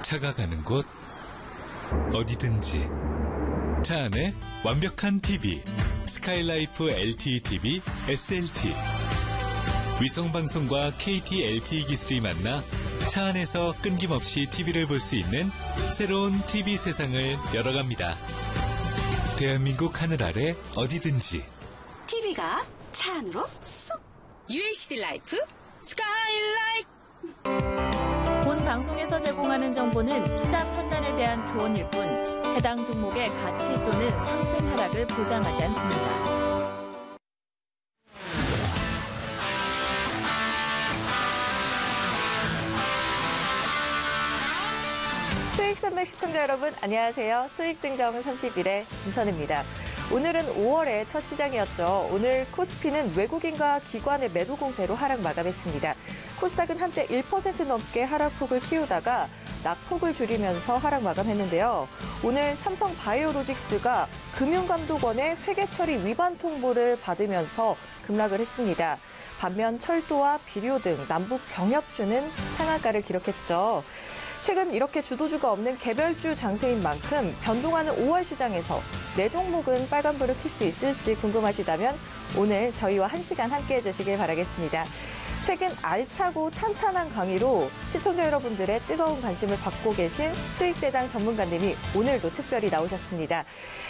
차가 가는 곳 어디든지 차 안에 완벽한 TV 스카이라이프 LTE TV SLT 위성방송과 KT LTE 기술이 만나 차 안에서 끊김없이 TV를 볼 수 있는 새로운 TV 세상을 열어갑니다. 대한민국 하늘 아래 어디든지 TV가 차 안으로 쏙 UHD 라이프 스카이라이프. 본 방송에서 제공하는 정보는 투자 판단에 대한 조언일 뿐 해당 종목의 가치 또는 상승 하락을 보장하지 않습니다. 수익선백 시청자 여러분 안녕하세요. 수익등정 30일의 김선혜입니다. 오늘은 5월의 첫 시장이었죠. 오늘 코스피는 외국인과 기관의 매도 공세로 하락 마감했습니다. 코스닥은 한때 1% 넘게 하락폭을 키우다가 낙폭을 줄이면서 하락 마감했는데요. 오늘 삼성바이오로직스가 금융감독원의 회계처리 위반 통보를 받으면서 급락을 했습니다. 반면 철도와 비료 등 남북 경협주는 상한가를 기록했죠. 최근 이렇게 주도주가 없는 개별주 장세인 만큼 변동하는 5월 시장에서 내 종목은 빨간불을 켤 수 있을지 궁금하시다면 오늘 저희와 1시간 함께해 주시길 바라겠습니다. 최근 알차고 탄탄한 강의로 시청자 여러분들의 뜨거운 관심을 받고 계신 수익대장 전문가님이 오늘도 특별히 나오셨습니다.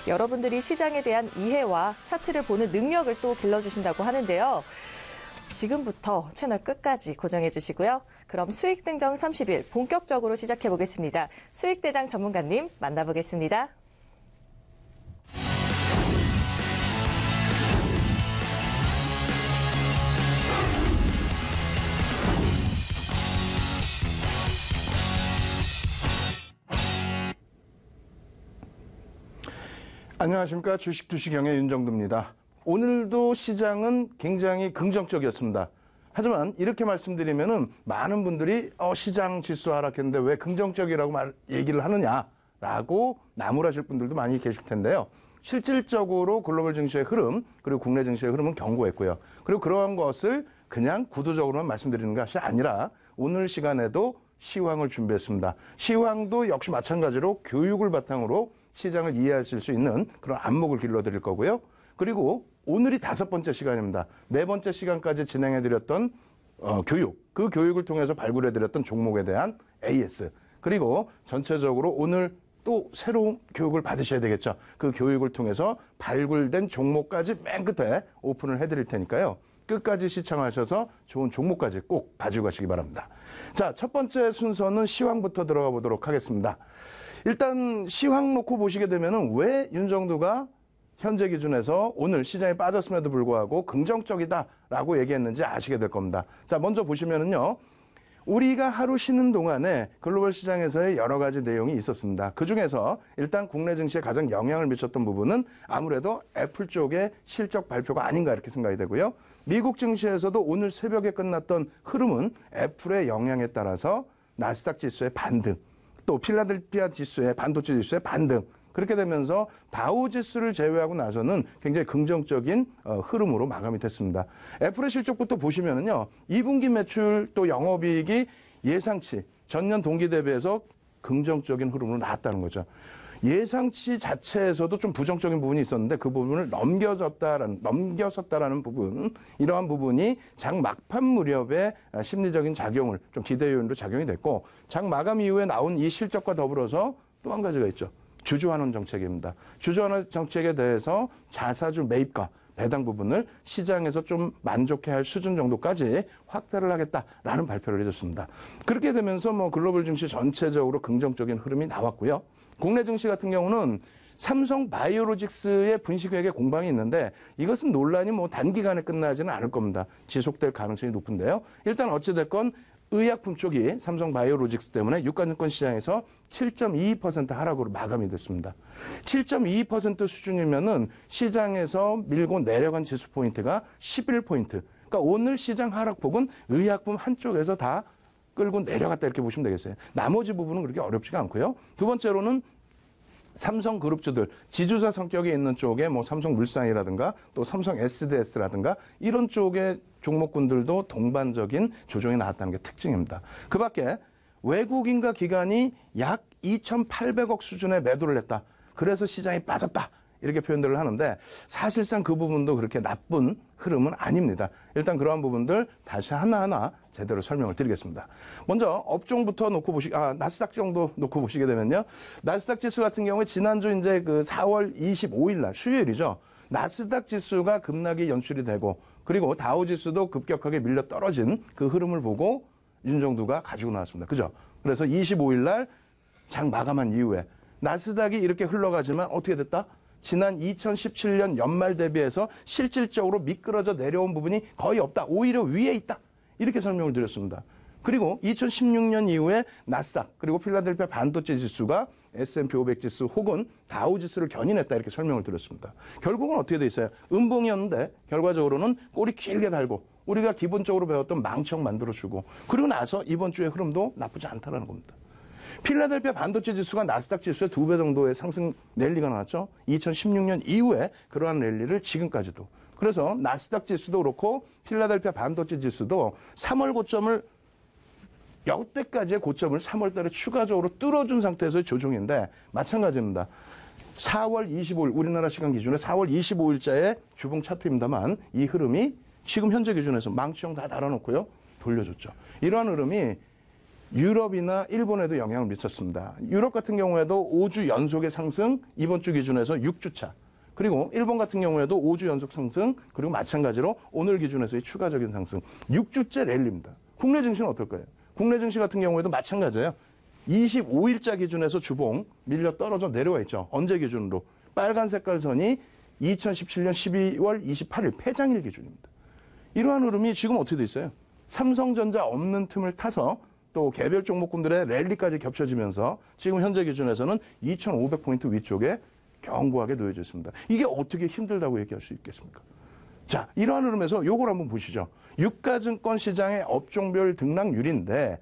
여러분들이 시장에 대한 이해와 차트를 보는 능력을 또 길러주신다고 하는데요. 지금부터 채널 끝까지 고정해 주시고요. 그럼 수익등정 30일 본격적으로 시작해 보겠습니다. 수익대장 전문가님 만나보겠습니다. 안녕하십니까. 주식투시경의 윤정두입니다. 오늘도 시장은 굉장히 긍정적이었습니다. 하지만 이렇게 말씀드리면은 많은 분들이 시장 지수 하락했는데 왜 긍정적이라고 얘기를 하느냐라고 나무라실 분들도 많이 계실 텐데요. 실질적으로 글로벌 증시의 흐름 그리고 국내 증시의 흐름은 견고했고요. 그리고 그러한 것을 그냥 구두적으로만 말씀드리는 것이 아니라 오늘 시간에도 시황을 준비했습니다. 시황도 역시 마찬가지로 교육을 바탕으로 시장을 이해하실 수 있는 그런 안목을 길러드릴 거고요. 그리고 오늘이 5번째 시간입니다. 4번째 시간까지 진행해드렸던 교육, 그 교육을 통해서 발굴해드렸던 종목에 대한 AS, 그리고 전체적으로 오늘 또 새로운 교육을 받으셔야 되겠죠. 그 교육을 통해서 발굴된 종목까지 맨 끝에 오픈을 해드릴 테니까요. 끝까지 시청하셔서 좋은 종목까지 꼭 가지고 가시기 바랍니다. 자, 첫 번째 순서는 시황부터 들어가 보도록 하겠습니다. 일단 시황 놓고 보시게 되면은 왜 윤정두가 현재 기준에서 오늘 시장에 빠졌음에도 불구하고 긍정적이다라고 얘기했는지 아시게 될 겁니다. 자, 먼저 보시면은요. 우리가 하루 쉬는 동안에 글로벌 시장에서의 여러 가지 내용이 있었습니다. 그중에서 일단 국내 증시에 가장 영향을 미쳤던 부분은 아무래도 애플 쪽의 실적 발표가 아닌가 이렇게 생각이 되고요. 미국 증시에서도 오늘 새벽에 끝났던 흐름은 애플의 영향에 따라서 나스닥 지수의 반등, 또 필라델피아 지수의 반도체 지수의 반등, 그렇게 되면서 다우 지수를 제외하고 나서는 굉장히 긍정적인 흐름으로 마감이 됐습니다. 애플의 실적부터 보시면은요, 2분기 매출 또 영업이익이 예상치 전년 동기 대비해서 긍정적인 흐름으로 나왔다는 거죠. 예상치 자체에서도 좀 부정적인 부분이 있었는데 그 부분을 넘겨섰다라는 부분, 이러한 부분이 장 막판 무렵에 심리적인 작용을 좀 기대 요인으로 작용이 됐고, 장 마감 이후에 나온 이 실적과 더불어서 또 한 가지가 있죠. 주주환원 정책입니다. 주주환원 정책에 대해서 자사주 매입과 배당 부분을 시장에서 좀 만족해할 수준 정도까지 확대를 하겠다라는 발표를 해줬습니다. 그렇게 되면서 글로벌 증시 전체적으로 긍정적인 흐름이 나왔고요. 국내 증시 같은 경우는 삼성 바이오로직스의 분식회계 공방이 있는데 이것은 논란이 단기간에 끝나지는 않을 겁니다. 지속될 가능성이 높은데요. 일단 어찌됐건 의약품 쪽이 삼성 바이오로직스 때문에 유가증권 시장에서 7.22% 하락으로 마감이 됐습니다. 7.22% 수준이면은 시장에서 밀고 내려간 지수 포인트가 11포인트. 그러니까 오늘 시장 하락폭은 의약품 한쪽에서 다 끌고 내려갔다 이렇게 보시면 되겠어요. 나머지 부분은 그렇게 어렵지가 않고요. 두 번째로는 삼성그룹주들, 지주사 성격이 있는 쪽에 삼성물산이라든가 또 삼성 SDS라든가 이런 쪽의 종목군들도 동반적인 조정이 나왔다는 게 특징입니다. 그 밖에 외국인과 기관이 약 2,800억 수준의 매도를 했다. 그래서 시장이 빠졌다. 이렇게 표현들을 하는데 사실상 그 부분도 그렇게 나쁜 흐름은 아닙니다. 일단 그러한 부분들 다시 하나하나 제대로 설명을 드리겠습니다. 먼저 업종부터 나스닥 정도 놓고 보시게 되면요. 나스닥 지수 같은 경우에 지난주 이제 그 4월 25일 날 수요일이죠. 나스닥 지수가 급락이 연출이 되고 그리고 다우 지수도 급격하게 밀려 떨어진 그 흐름을 보고 윤정두가 가지고 나왔습니다. 그죠? 그래서 25일 날 장 마감한 이후에 나스닥이 이렇게 흘러가지만 어떻게 됐다? 지난 2017년 연말 대비해서 실질적으로 미끄러져 내려온 부분이 거의 없다. 오히려 위에 있다. 이렇게 설명을 드렸습니다. 그리고 2016년 이후에 나스닥 그리고 필라델피아 반도체 지수가 S&P 500 지수 혹은 다우 지수를 견인했다. 이렇게 설명을 드렸습니다. 결국은 어떻게 돼 있어요? 음봉이었는데 결과적으로는 꼬리 길게 달고 우리가 기본적으로 배웠던 망청 만들어주고 그리고 나서 이번 주의 흐름도 나쁘지 않다는 겁니다. 필라델피아 반도체 지수가 나스닥 지수의 2배 정도의 상승 랠리가 나왔죠. 2016년 이후에 그러한 랠리를 지금까지도. 그래서 나스닥 지수도 그렇고 필라델피아 반도체 지수도 3월 고점을 역대까지의 고점을 3월 달에 추가적으로 뚫어준 상태에서의 조정인데 마찬가지입니다. 4월 25일 우리나라 시간 기준에 4월 25일자의 주봉 차트입니다만 이 흐름이 지금 현재 기준에서 망치형 다 달아놓고요. 돌려줬죠. 이러한 흐름이 유럽이나 일본에도 영향을 미쳤습니다. 유럽 같은 경우에도 5주 연속의 상승, 이번 주 기준에서 6주차. 그리고 일본 같은 경우에도 5주 연속 상승, 그리고 마찬가지로 오늘 기준에서의 추가적인 상승. 6주째 랠리입니다. 국내 증시는 어떨까요? 국내 증시 같은 경우에도 마찬가지예요. 25일자 기준에서 주봉 밀려 떨어져 내려와 있죠. 언제 기준으로? 빨간 색깔 선이 2017년 12월 28일 폐장일 기준입니다. 이러한 흐름이 지금 어떻게 돼 있어요? 삼성전자 없는 틈을 타서 또 개별 종목군들의 랠리까지 겹쳐지면서 지금 현재 기준에서는 2,500포인트 위쪽에 견고하게 놓여져 있습니다. 이게 어떻게 힘들다고 얘기할 수 있겠습니까? 자, 이러한 흐름에서 요걸 한번 보시죠. 유가증권 시장의 업종별 등락률인데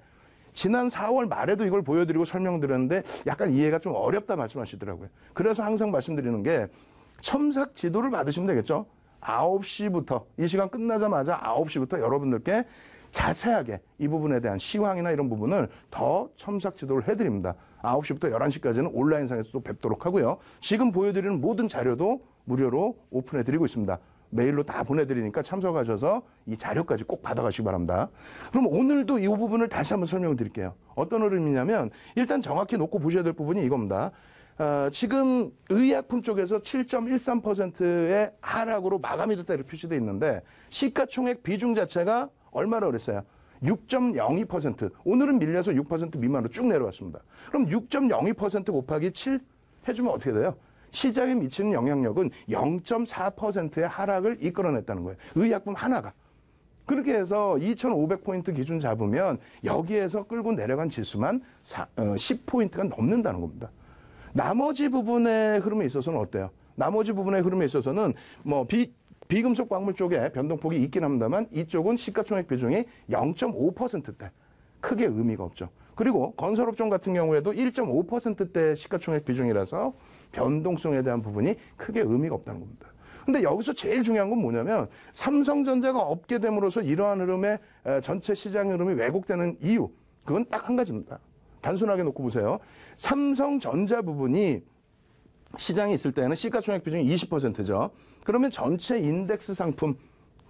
지난 4월 말에도 이걸 보여드리고 설명드렸는데 약간 이해가 좀 어렵다 말씀하시더라고요. 그래서 항상 말씀드리는 게 첨삭 지도를 받으시면 되겠죠. 9시부터 이 시간 끝나자마자 9시부터 여러분들께 자세하게 이 부분에 대한 시황이나 이런 부분을 더 첨삭 지도를 해드립니다. 9시부터 11시까지는 온라인상에서 또 뵙도록 하고요. 지금 보여드리는 모든 자료도 무료로 오픈해드리고 있습니다. 메일로 다 보내드리니까 참석하셔서 이 자료까지 꼭 받아가시기 바랍니다. 그럼 오늘도 이 부분을 다시 한번 설명을 드릴게요. 어떤 흐름이냐면 일단 정확히 놓고 보셔야 될 부분이 이겁니다. 지금 의약품 쪽에서 7.13%의 하락으로 마감이 됐다 이렇게 표시되어 있는데 시가총액 비중 자체가 얼마나 그랬어요? 6.02%. 오늘은 밀려서 6% 미만으로 쭉 내려왔습니다. 그럼 6.02% 곱하기 7 해주면 어떻게 돼요? 시장에 미치는 영향력은 0.4%의 하락을 이끌어냈다는 거예요. 의약품 하나가. 그렇게 해서 2,500포인트 기준 잡으면 여기에서 끌고 내려간 지수만 10포인트가 넘는다는 겁니다. 나머지 부분의 흐름에 있어서는 어때요? 나머지 부분의 흐름에 있어서는 뭐 비금속 광물 쪽에 변동폭이 있긴 합니다만 이쪽은 시가총액 비중이 0.5%대. 크게 의미가 없죠. 그리고 건설업종 같은 경우에도 1.5%대 시가총액 비중이라서 변동성에 대한 부분이 크게 의미가 없다는 겁니다. 근데 여기서 제일 중요한 건 뭐냐면 삼성전자가 없게 됨으로써 이러한 흐름의 전체 시장 흐름이 왜곡되는 이유. 그건 딱 한 가지입니다. 단순하게 놓고 보세요. 삼성전자 부분이 시장에 있을 때는 시가총액 비중이 20%죠. 그러면 전체 인덱스 상품,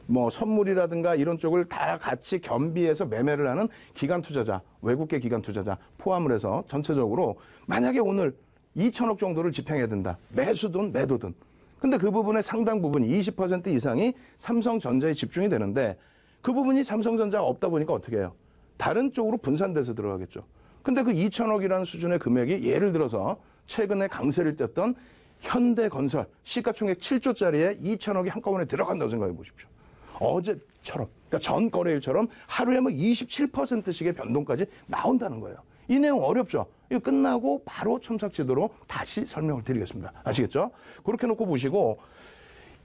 뭐 선물이라든가 이런 쪽을 다 같이 겸비해서 매매를 하는 기관 투자자, 외국계 기관 투자자 포함을 해서 전체적으로 만약에 오늘 2천억 정도를 집행해야 된다. 매수든 매도든. 근데 그 부분의 상당 부분이 20% 이상이 삼성전자에 집중이 되는데 그 부분이 삼성전자가 없다 보니까 어떻게 해요? 다른 쪽으로 분산돼서 들어가겠죠. 근데 그 2천억이라는 수준의 금액이 예를 들어서 최근에 강세를 띄었던 현대건설 시가총액 7조짜리에 2천억이 한꺼번에 들어간다고 생각해 보십시오. 어제처럼, 그러니까 전 거래일처럼 하루에 뭐 27%씩의 변동까지 나온다는 거예요. 이 내용 어렵죠? 이거 끝나고 바로 첨삭지도로 다시 설명을 드리겠습니다. 아시겠죠? 그렇게 놓고 보시고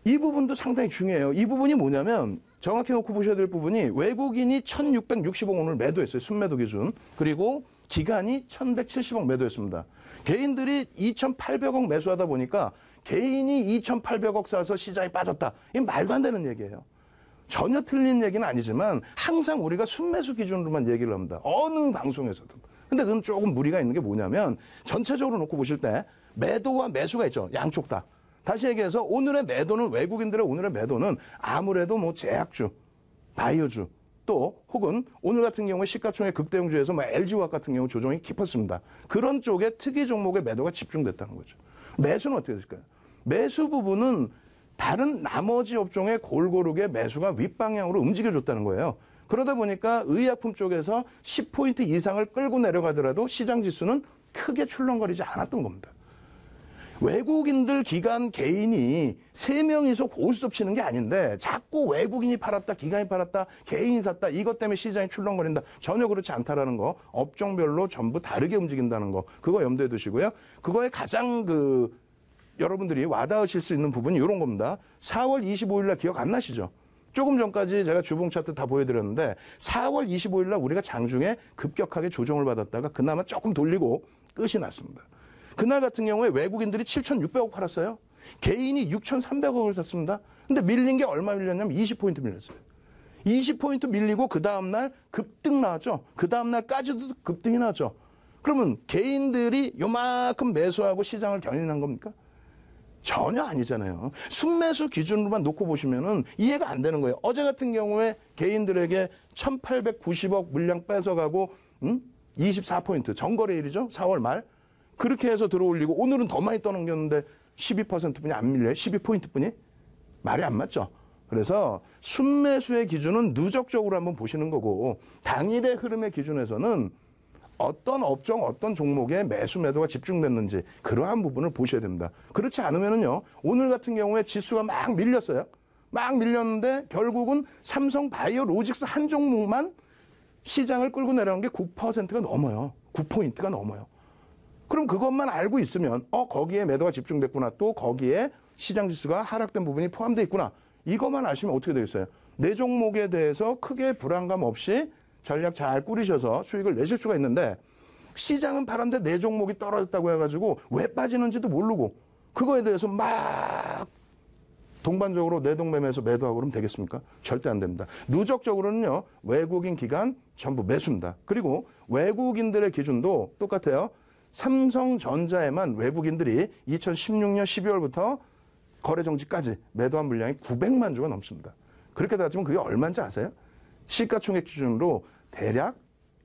이 부분도 상당히 중요해요. 이 부분이 뭐냐면 정확히 놓고 보셔야 될 부분이 외국인이 1,660억 원을 매도했어요. 순매도 기준. 그리고 기관이 1,170억 매도했습니다. 개인들이 2,800억 매수하다 보니까 개인이 2,800억 사서 시장이 빠졌다. 이게 말도 안 되는 얘기예요. 전혀 틀린 얘기는 아니지만 항상 우리가 순매수 기준으로만 얘기를 합니다. 어느 방송에서도. 근데 그건 조금 무리가 있는 게 뭐냐면 전체적으로 놓고 보실 때 매도와 매수가 있죠. 양쪽 다. 다시 얘기해서 오늘의 매도는 외국인들의 오늘의 매도는 아무래도 뭐 제약주, 바이오주 또 혹은 오늘 같은 경우에 시가총액 극대형주에서 뭐 LG화학 같은 경우 조정이 깊었습니다. 그런 쪽에 특이 종목의 매도가 집중됐다는 거죠. 매수는 어떻게 됐을까요? 매수 부분은 다른 나머지 업종의 골고루게 매수가 윗방향으로 움직여줬다는 거예요. 그러다 보니까 의약품 쪽에서 10포인트 이상을 끌고 내려가더라도 시장 지수는 크게 출렁거리지 않았던 겁니다. 외국인들, 기관, 개인이 3명이서 고스톱 치는 게 아닌데 자꾸 외국인이 팔았다, 기관이 팔았다, 개인이 샀다, 이것 때문에 시장이 출렁거린다. 전혀 그렇지 않다라는 거, 업종별로 전부 다르게 움직인다는 거, 그거 염두에 두시고요. 그거에 가장 여러분들이 와닿으실 수 있는 부분이 이런 겁니다. 4월 25일 날 기억 안 나시죠? 조금 전까지 제가 주봉 차트 다 보여드렸는데 4월 25일 날 우리가 장중에 급격하게 조정을 받았다가 그나마 조금 돌리고 끝이 났습니다. 그날 같은 경우에 외국인들이 7,600억 팔았어요. 개인이 6,300억을 샀습니다. 근데 밀린 게 얼마 밀렸냐면 20포인트 밀렸어요. 20포인트 밀리고 그 다음날 급등 나왔죠. 그 다음날까지도 급등이 나왔죠. 그러면 개인들이 요만큼 매수하고 시장을 견인한 겁니까? 전혀 아니잖아요. 순매수 기준으로만 놓고 보시면은 이해가 안 되는 거예요. 어제 같은 경우에 개인들에게 1,890억 물량 뺏어가고 24포인트 정거래일이죠. 4월 말. 그렇게 해서 들어올리고 오늘은 더 많이 떠넘겼는데 12%뿐이 안 밀려요. 12포인트뿐이. 말이 안 맞죠. 그래서 순매수의 기준은 누적적으로 한번 보시는 거고 당일의 흐름의 기준에서는 어떤 업종, 어떤 종목에 매수 매도가 집중됐는지 그러한 부분을 보셔야 됩니다. 그렇지 않으면은요, 오늘 같은 경우에 지수가 막 밀렸어요. 막 밀렸는데 결국은 삼성 바이오 로직스 한 종목만 시장을 끌고 내려간 게 9%가 넘어요. 9포인트가 넘어요. 그럼 그것만 알고 있으면 거기에 매도가 집중됐구나. 또 거기에 시장 지수가 하락된 부분이 포함되어 있구나. 이것만 아시면 어떻게 되겠어요? 내 종목에 대해서 크게 불안감 없이 전략 잘 꾸리셔서 수익을 내실 수가 있는데 시장은 파란데 내 종목이 떨어졌다고 해가지고 왜 빠지는지도 모르고 그거에 대해서 막 동반적으로 내동매매해서 매도하고 그러면 되겠습니까? 절대 안 됩니다. 누적적으로는요. 외국인 기관 전부 매수입니다. 그리고 외국인들의 기준도 똑같아요. 삼성전자에만 외국인들이 2016년 12월부터 거래 정지까지 매도한 물량이 900만 주가 넘습니다. 그렇게 따지면 그게 얼마인지 아세요? 시가총액 기준으로 대략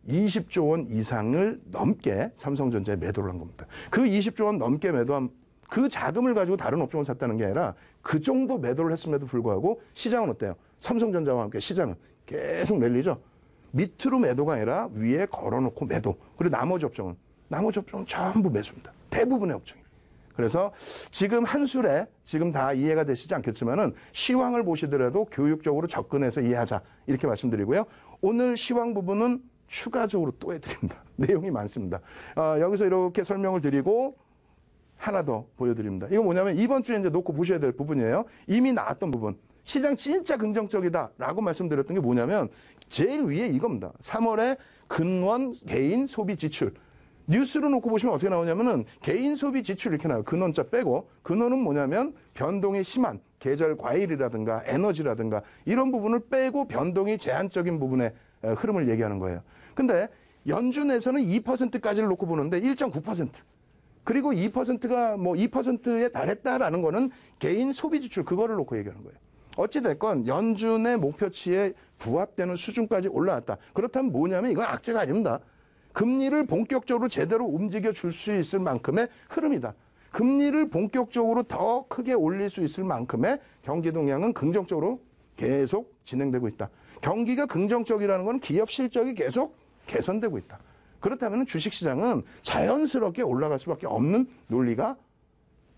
20조 원 이상을 넘게 삼성전자에 매도를 한 겁니다. 그 20조 원 넘게 매도한 그 자금을 가지고 다른 업종을 샀다는 게 아니라 그 정도 매도를 했음에도 불구하고 시장은 어때요? 삼성전자와 함께 시장은 계속 랠리죠. 밑으로 매도가 아니라 위에 걸어놓고 매도. 그리고 나머지 업종은 전부 매수입니다. 대부분의 업종이. 그래서 지금 한술에 지금 다 이해가 되시지 않겠지만은 시황을 보시더라도 교육적으로 접근해서 이해하자 이렇게 말씀드리고요. 오늘 시황 부분은 추가적으로 또 해드립니다. 내용이 많습니다. 여기서 이렇게 설명을 드리고 하나 더 보여드립니다. 이거 뭐냐면 이번 주에 이제 놓고 보셔야 될 부분이에요. 이미 나왔던 부분. 시장 진짜 긍정적이다라고 말씀드렸던 게 뭐냐면 제일 위에 이겁니다. 3월에 근원 개인 소비 지출. 뉴스로 놓고 보시면 어떻게 나오냐면은 개인 소비 지출 이렇게 나와요. 근원자 빼고. 근원은 뭐냐면 변동이 심한 계절 과일이라든가 에너지라든가 이런 부분을 빼고 변동이 제한적인 부분의 흐름을 얘기하는 거예요. 근데 연준에서는 2%까지를 놓고 보는데 1.9%. 그리고 2%가 뭐 2%에 달했다라는 거는 개인 소비 지출 그거를 놓고 얘기하는 거예요. 어찌됐건 연준의 목표치에 부합되는 수준까지 올라왔다. 그렇다면 뭐냐면 이건 악재가 아닙니다. 금리를 본격적으로 제대로 움직여 줄 수 있을 만큼의 흐름이다. 금리를 본격적으로 더 크게 올릴 수 있을 만큼의 경기 동향은 긍정적으로 계속 진행되고 있다. 경기가 긍정적이라는 건 기업 실적이 계속 개선되고 있다. 그렇다면 주식시장은 자연스럽게 올라갈 수밖에 없는 논리가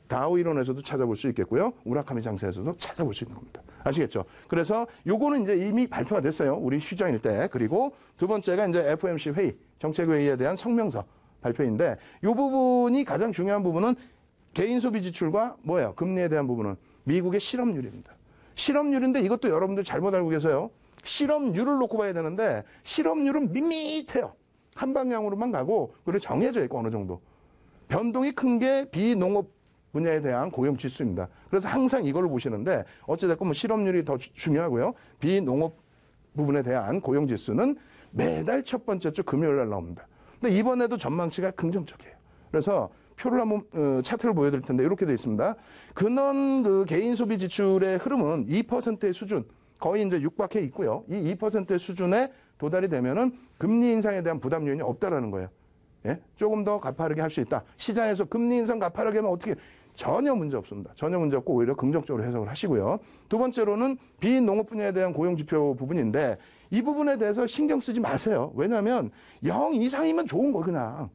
다우 이론에서도 찾아볼 수 있겠고요. 우라카미 장세에서도 찾아볼 수 있는 겁니다. 아시겠죠? 그래서 요거는 이제 이미 발표가 됐어요. 우리 휴장일 때. 그리고 두 번째가 이제 FOMC 회의, 정책회의에 대한 성명서 발표인데 요 부분이 가장 중요한 부분은 개인 소비 지출과 뭐예요? 금리에 대한 부분은 미국의 실업률입니다. 실업률인데 이것도 여러분들 잘못 알고 계세요. 실업률을 놓고 봐야 되는데 실업률은 밋밋해요. 한 방향으로만 가고 그리고 정해져 있고 어느 정도. 변동이 큰 게 비농업 분야에 대한 고용지수입니다. 그래서 항상 이걸 보시는데 어찌됐건 뭐 실업률이 더 중요하고요. 비농업 부분에 대한 고용지수는 매달 첫 번째 주 금요일 날 나옵니다. 근데 이번에도 전망치가 긍정적이에요. 그래서 표를 한번 차트를 보여드릴 텐데 이렇게 되어 있습니다. 근원 그 개인 소비 지출의 흐름은 2%의 수준 거의 이제 육박해 있고요. 이 2%의 수준에 도달이 되면은 금리 인상에 대한 부담 요인이 없다라는 거예요. 예? 조금 더 가파르게 할 수 있다. 시장에서 금리 인상 가파르게 하면 어떻게 전혀 문제 없습니다. 전혀 문제 없고 오히려 긍정적으로 해석을 하시고요. 두 번째로는 비농업 분야에 대한 고용지표 부분인데 이 부분에 대해서 신경 쓰지 마세요. 왜냐하면 0 이상이면 좋은 거 그냥.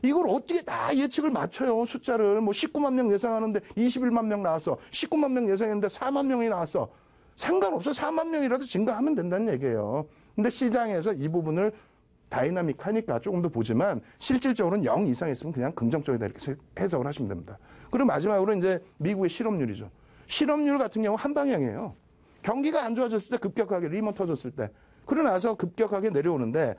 이걸 어떻게 다 예측을 맞춰요. 숫자를 뭐 19만 명 예상하는데 21만 명 나왔어. 19만 명 예상했는데 4만 명이 나왔어. 상관없어. 4만 명이라도 증가하면 된다는 얘기예요. 근데 시장에서 이 부분을 다이나믹하니까 조금 더 보지만 실질적으로는 0 이상 있으면 그냥 긍정적이다 이렇게 해석을 하시면 됩니다. 그리고 마지막으로 이제 미국의 실업률이죠. 실업률 같은 경우 한 방향이에요. 경기가 안 좋아졌을 때 급격하게 리먼 터졌을 때 그러고 나서 급격하게 내려오는데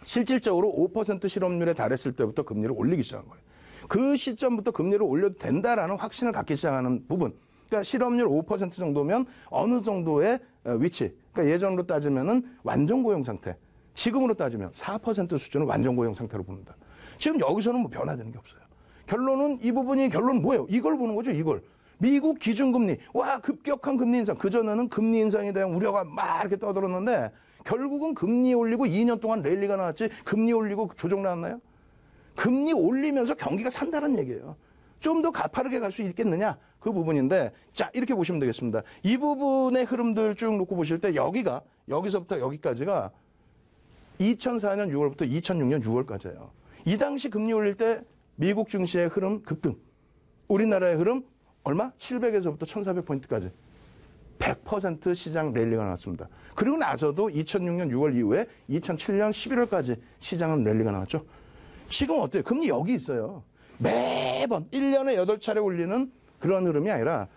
실질적으로 5% 실업률에 달했을 때부터 금리를 올리기 시작한 거예요. 그 시점부터 금리를 올려도 된다라는 확신을 갖기 시작하는 부분. 그러니까 실업률 5% 정도면 어느 정도의 위치. 그러니까 예전으로 따지면은 완전 고용 상태. 지금으로 따지면 4% 수준을 완전 고용 상태로 봅니다. 지금 여기서는 뭐 변화되는 게 없어요. 결론은 이 부분이 결론은 뭐예요? 이걸 보는 거죠, 이걸. 미국 기준금리. 와, 급격한 금리 인상. 그전에는 금리 인상에 대한 우려가 막 이렇게 떠들었는데 결국은 금리 올리고 2년 동안 랠리가 나왔지 금리 올리고 조정 나왔나요? 금리 올리면서 경기가 산다는 얘기예요. 좀 더 가파르게 갈 수 있겠느냐? 그 부분인데 자 이렇게 보시면 되겠습니다. 이 부분의 흐름들 쭉 놓고 보실 때 여기서부터 여기까지가 2004년 6월부터 2006년 6월까지예요. 이 당시 금리 올릴 때 미국 증시의 흐름 급등. 우리나라의 흐름 얼마? 700에서부터 1400포인트까지. 100% 시장 랠리가 나왔습니다. 그리고 나서도 2006년 6월 이후에 2007년 11월까지 시장은 랠리가 나왔죠. 지금 어때요? 금리 여기 있어요. 매번 1년에 8차례 올리는 그런 흐름이 아니라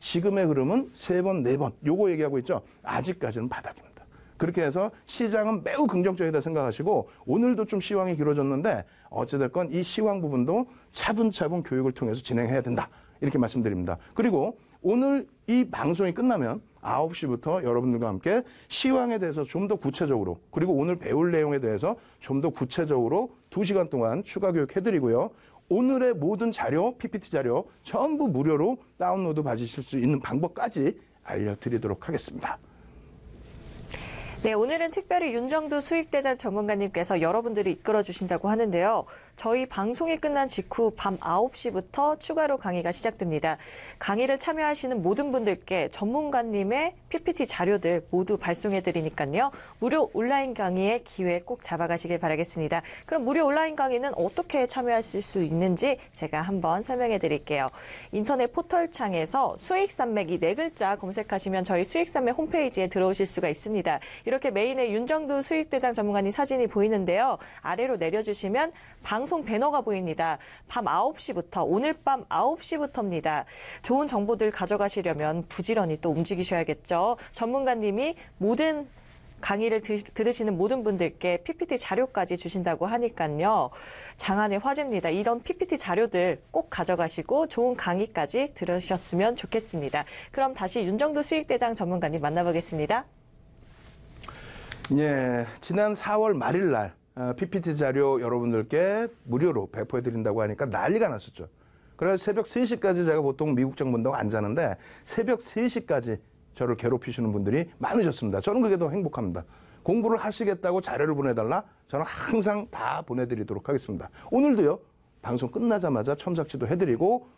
지금의 흐름은 3번, 4번 요거 얘기하고 있죠. 아직까지는 바닥입니다. 그렇게 해서 시장은 매우 긍정적이다 생각하시고 오늘도 좀 시황이 길어졌는데 어찌됐건 이 시황 부분도 차분차분 교육을 통해서 진행해야 된다. 이렇게 말씀드립니다. 그리고 오늘 이 방송이 끝나면 9시부터 여러분들과 함께 시황에 대해서 좀 더 구체적으로 그리고 오늘 배울 내용에 대해서 좀 더 구체적으로 2시간 동안 추가 교육해드리고요. 오늘의 모든 자료, PPT 자료 전부 무료로 다운로드 받으실 수 있는 방법까지 알려드리도록 하겠습니다. 네, 오늘은 특별히 윤정두 수익대장 전문가님께서 여러분들을 이끌어 주신다고 하는데요. 저희 방송이 끝난 직후 밤 9시부터 추가로 강의가 시작됩니다. 강의를 참여하시는 모든 분들께 전문가님의 PPT 자료들 모두 발송해드리니까요. 무료 온라인 강의의 기회 꼭 잡아가시길 바라겠습니다. 그럼 무료 온라인 강의는 어떻게 참여하실 수 있는지 제가 한번 설명해드릴게요. 인터넷 포털창에서 수익산맥 이 4글자 검색하시면 저희 수익산맥 홈페이지에 들어오실 수가 있습니다. 이렇게 메인에 윤정두 수익대장 전문가님 사진이 보이는데요. 아래로 내려주시면 방송 배너가 보입니다. 밤 9시부터, 오늘 밤 9시부터입니다. 좋은 정보들 가져가시려면 부지런히 또 움직이셔야겠죠. 전문가님이 모든 강의를 들으시는 모든 분들께 PPT 자료까지 주신다고 하니까요. 장안의 화제입니다. 이런 PPT 자료들 꼭 가져가시고 좋은 강의까지 들으셨으면 좋겠습니다. 그럼 다시 윤정두 수익대장 전문가님 만나보겠습니다. 예, 지난 4월 말일 날 PPT 자료 여러분들께 무료로 배포해드린다고 하니까 난리가 났었죠. 그래서 새벽 3시까지 제가 보통 미국 정본다고 안 자는데 새벽 3시까지 저를 괴롭히시는 분들이 많으셨습니다. 저는 그게 더 행복합니다. 공부를 하시겠다고 자료를 보내달라? 저는 항상 다 보내드리도록 하겠습니다. 오늘도요, 방송 끝나자마자 첨삭지도 해드리고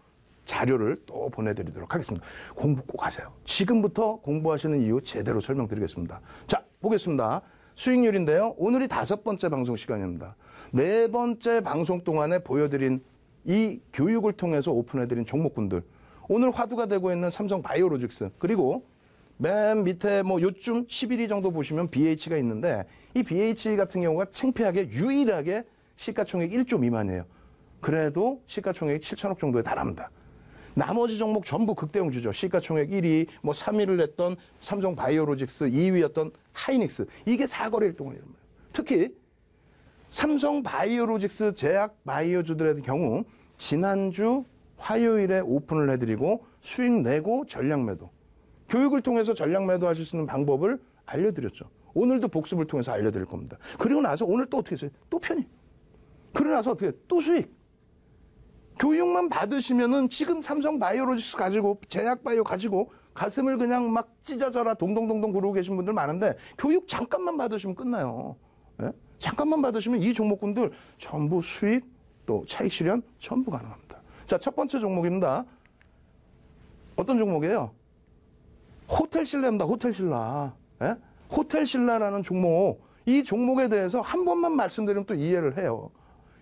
자료를 또 보내드리도록 하겠습니다. 공부 꼭 하세요. 지금부터 공부하시는 이유 제대로 설명드리겠습니다. 자, 보겠습니다. 수익률인데요. 오늘이 5번째 방송 시간입니다. 4번째 방송 동안에 보여드린 이 교육을 통해서 오픈해드린 종목군들. 오늘 화두가 되고 있는 삼성 바이오로직스. 그리고 맨 밑에 뭐 요쯤 11위 정도 보시면 BH가 있는데 이 BH 같은 경우가 창피하게 유일하게 시가총액 1조 미만이에요. 그래도 시가총액 7천억 정도에 달합니다. 나머지 종목 전부 극대형주죠. 시가총액 1위, 뭐 3위를 냈던 삼성 바이오로직스, 2위였던 하이닉스. 이게 4거래 1동을 이런 거예요. 특히 삼성 바이오로직스 제약 바이오주들의 경우 지난주 화요일에 오픈을 해드리고 수익 내고 전략 매도. 교육을 통해서 전략 매도하실 수 있는 방법을 알려드렸죠. 오늘도 복습을 통해서 알려드릴 겁니다. 그리고 나서 오늘 또 어떻게 했어요? 또 편입. 그러고 나서 어떻게 해요? 또 수익. 교육만 받으시면은 지금 삼성 바이오로직스 가지고 제약바이오 가지고 가슴을 그냥 막 찢어져라 동동동동 구르고 계신 분들 많은데 교육 잠깐만 받으시면 끝나요. 예? 잠깐만 받으시면 이 종목군들 전부 수익 또 차익 실현 전부 가능합니다. 자, 첫 번째 종목입니다. 어떤 종목이에요? 호텔신라입니다. 호텔신라. 예? 호텔신라라는 종목. 이 종목에 대해서 한 번만 말씀드리면 또 이해를 해요.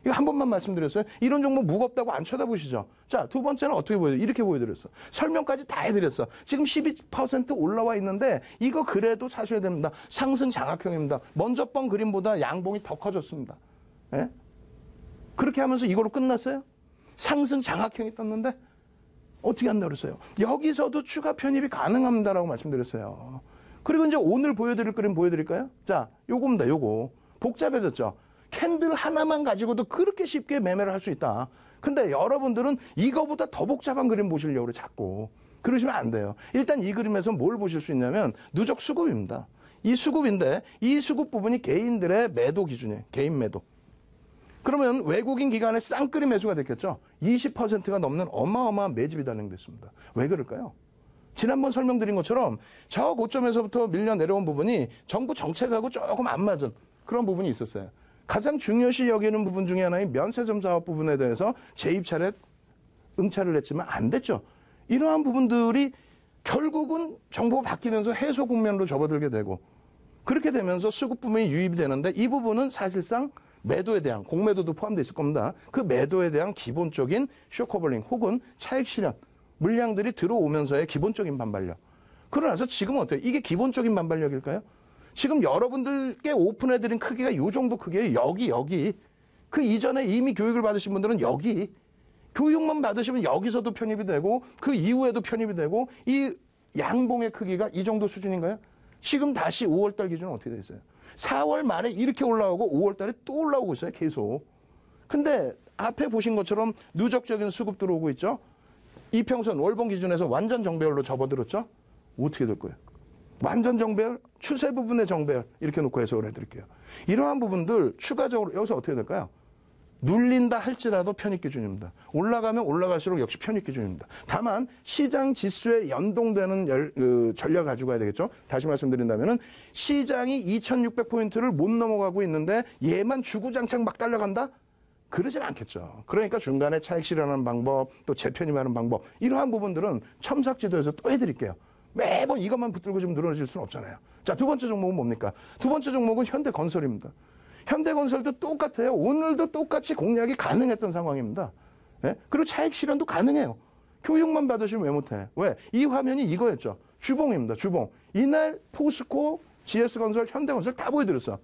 이거 한 번만 말씀드렸어요. 이런 종목 무겁다고 안 쳐다보시죠? 자, 두 번째는 어떻게 보여요? 이렇게 보여드렸어. 설명까지 다 해드렸어. 지금 12% 올라와 있는데 이거 그래도 사셔야 됩니다. 상승 장악형입니다. 먼저 번 그림보다 양봉이 더 커졌습니다. 예? 그렇게 하면서 이걸로 끝났어요? 상승 장악형이 떴는데 어떻게 한다고 그랬어요? 여기서도 추가 편입이 가능합니다라고 말씀드렸어요. 그리고 이제 오늘 보여드릴 그림 보여드릴까요? 자, 요겁니다. 요거. 복잡해졌죠? 캔들 하나만 가지고도 그렇게 쉽게 매매를 할 수 있다. 근데 여러분들은 이거보다 더 복잡한 그림 보시려고 그래, 자꾸. 그러시면 안 돼요. 일단 이 그림에서 뭘 보실 수 있냐면 누적 수급입니다. 이 수급인데 이 수급 부분이 개인들의 매도 기준이에요. 개인 매도. 그러면 외국인 기관의 쌍끌이 매수가 됐겠죠. 20%가 넘는 어마어마한 매집이 단행됐습니다. 왜 그럴까요? 지난번 설명드린 것처럼 저 고점에서부터 밀려 내려온 부분이 정부 정책하고 조금 안 맞은 그런 부분이 있었어요. 가장 중요시 여기는 부분 중에 하나인 면세점 사업 부분에 대해서 재입찰에 응찰을 했지만 안 됐죠. 이러한 부분들이 결국은 정보가 바뀌면서 해소 국면으로 접어들게 되고 그렇게 되면서 수급 부분이 유입이 되는데 이 부분은 사실상 매도에 대한 공매도도 포함되어 있을 겁니다. 그 매도에 대한 기본적인 쇼커버링 혹은 차익 실현 물량들이 들어오면서의 기본적인 반발력. 그러고 나서 지금은 어때요? 이게 기본적인 반발력일까요? 지금 여러분들께 오픈해드린 크기가 이 정도 크기예요. 여기. 그 이전에 이미 교육을 받으신 분들은 여기. 교육만 받으시면 여기서도 편입이 되고 그 이후에도 편입이 되고 이 양봉의 크기가 이 정도 수준인가요? 지금 다시 5월달 기준은 어떻게 되어 있어요? 4월 말에 이렇게 올라오고 5월달에 또 올라오고 있어요. 계속. 근데 앞에 보신 것처럼 누적적인 수급 들어오고 있죠. 이평선 월봉 기준에서 완전 정배열로 접어들었죠. 어떻게 될 거예요? 완전 정배열, 추세 부분의 정배열 이렇게 놓고 해석을 해드릴게요. 이러한 부분들 추가적으로 여기서 어떻게 될까요? 눌린다 할지라도 편입 기준입니다. 올라가면 올라갈수록 역시 편입 기준입니다. 다만 시장 지수에 연동되는 전략을 가지고 가야 되겠죠. 다시 말씀드린다면은 시장이 2600포인트를 못 넘어가고 있는데 얘만 주구장창 막 달려간다? 그러진 않겠죠. 그러니까 중간에 차익 실현하는 방법, 또 재편입하는 방법 이러한 부분들은 첨삭지도에서 또 해드릴게요. 매번 이것만 붙들고 좀 늘어질 수는 없잖아요. 자, 두 번째 종목은 뭡니까? 두 번째 종목은 현대건설입니다. 현대건설도 똑같아요. 오늘도 똑같이 공략이 가능했던 상황입니다. 예? 그리고 차익 실현도 가능해요. 교육만 받으시면 왜 못해? 왜? 이 화면이 이거였죠. 주봉입니다. 주봉. 이날 포스코, GS건설, 현대건설 다 보여드렸어.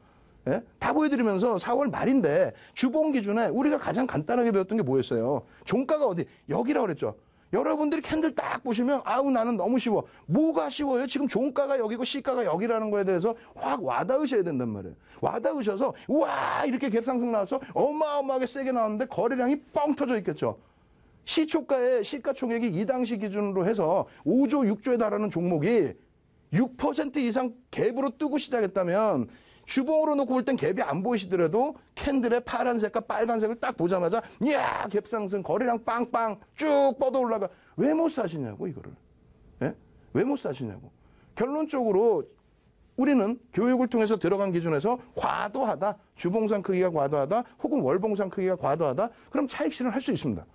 예? 다 보여드리면서 4월 말인데 주봉 기준에 우리가 가장 간단하게 배웠던 게 뭐였어요? 종가가 어디? 여기라고 그랬죠. 여러분들이 캔들 딱 보시면 아우 나는 너무 쉬워. 뭐가 쉬워요? 지금 종가가 여기고 시가가 여기라는 거에 대해서 확 와닿으셔야 된단 말이에요. 와닿으셔서 우와 이렇게 갭상승 나와서 어마어마하게 세게 나왔는데 거래량이 뻥 터져 있겠죠. 시초가의 시가총액이 이 당시 기준으로 해서 5조 6조에 달하는 종목이 6% 이상 갭으로 뜨고 시작했다면 주봉으로 놓고 볼 땐 갭이 안 보이시더라도 캔들의 파란색과 빨간색을 딱 보자마자 이야 갭상승 거래량 빵빵 쭉 뻗어 올라가. 왜 못 사시냐고 이거를. 예? 왜 못 사시냐고. 결론적으로 우리는 교육을 통해서 들어간 기준에서 과도하다. 주봉상 크기가 과도하다. 혹은 월봉상 크기가 과도하다. 그럼 차익 실현 할 수 있습니다.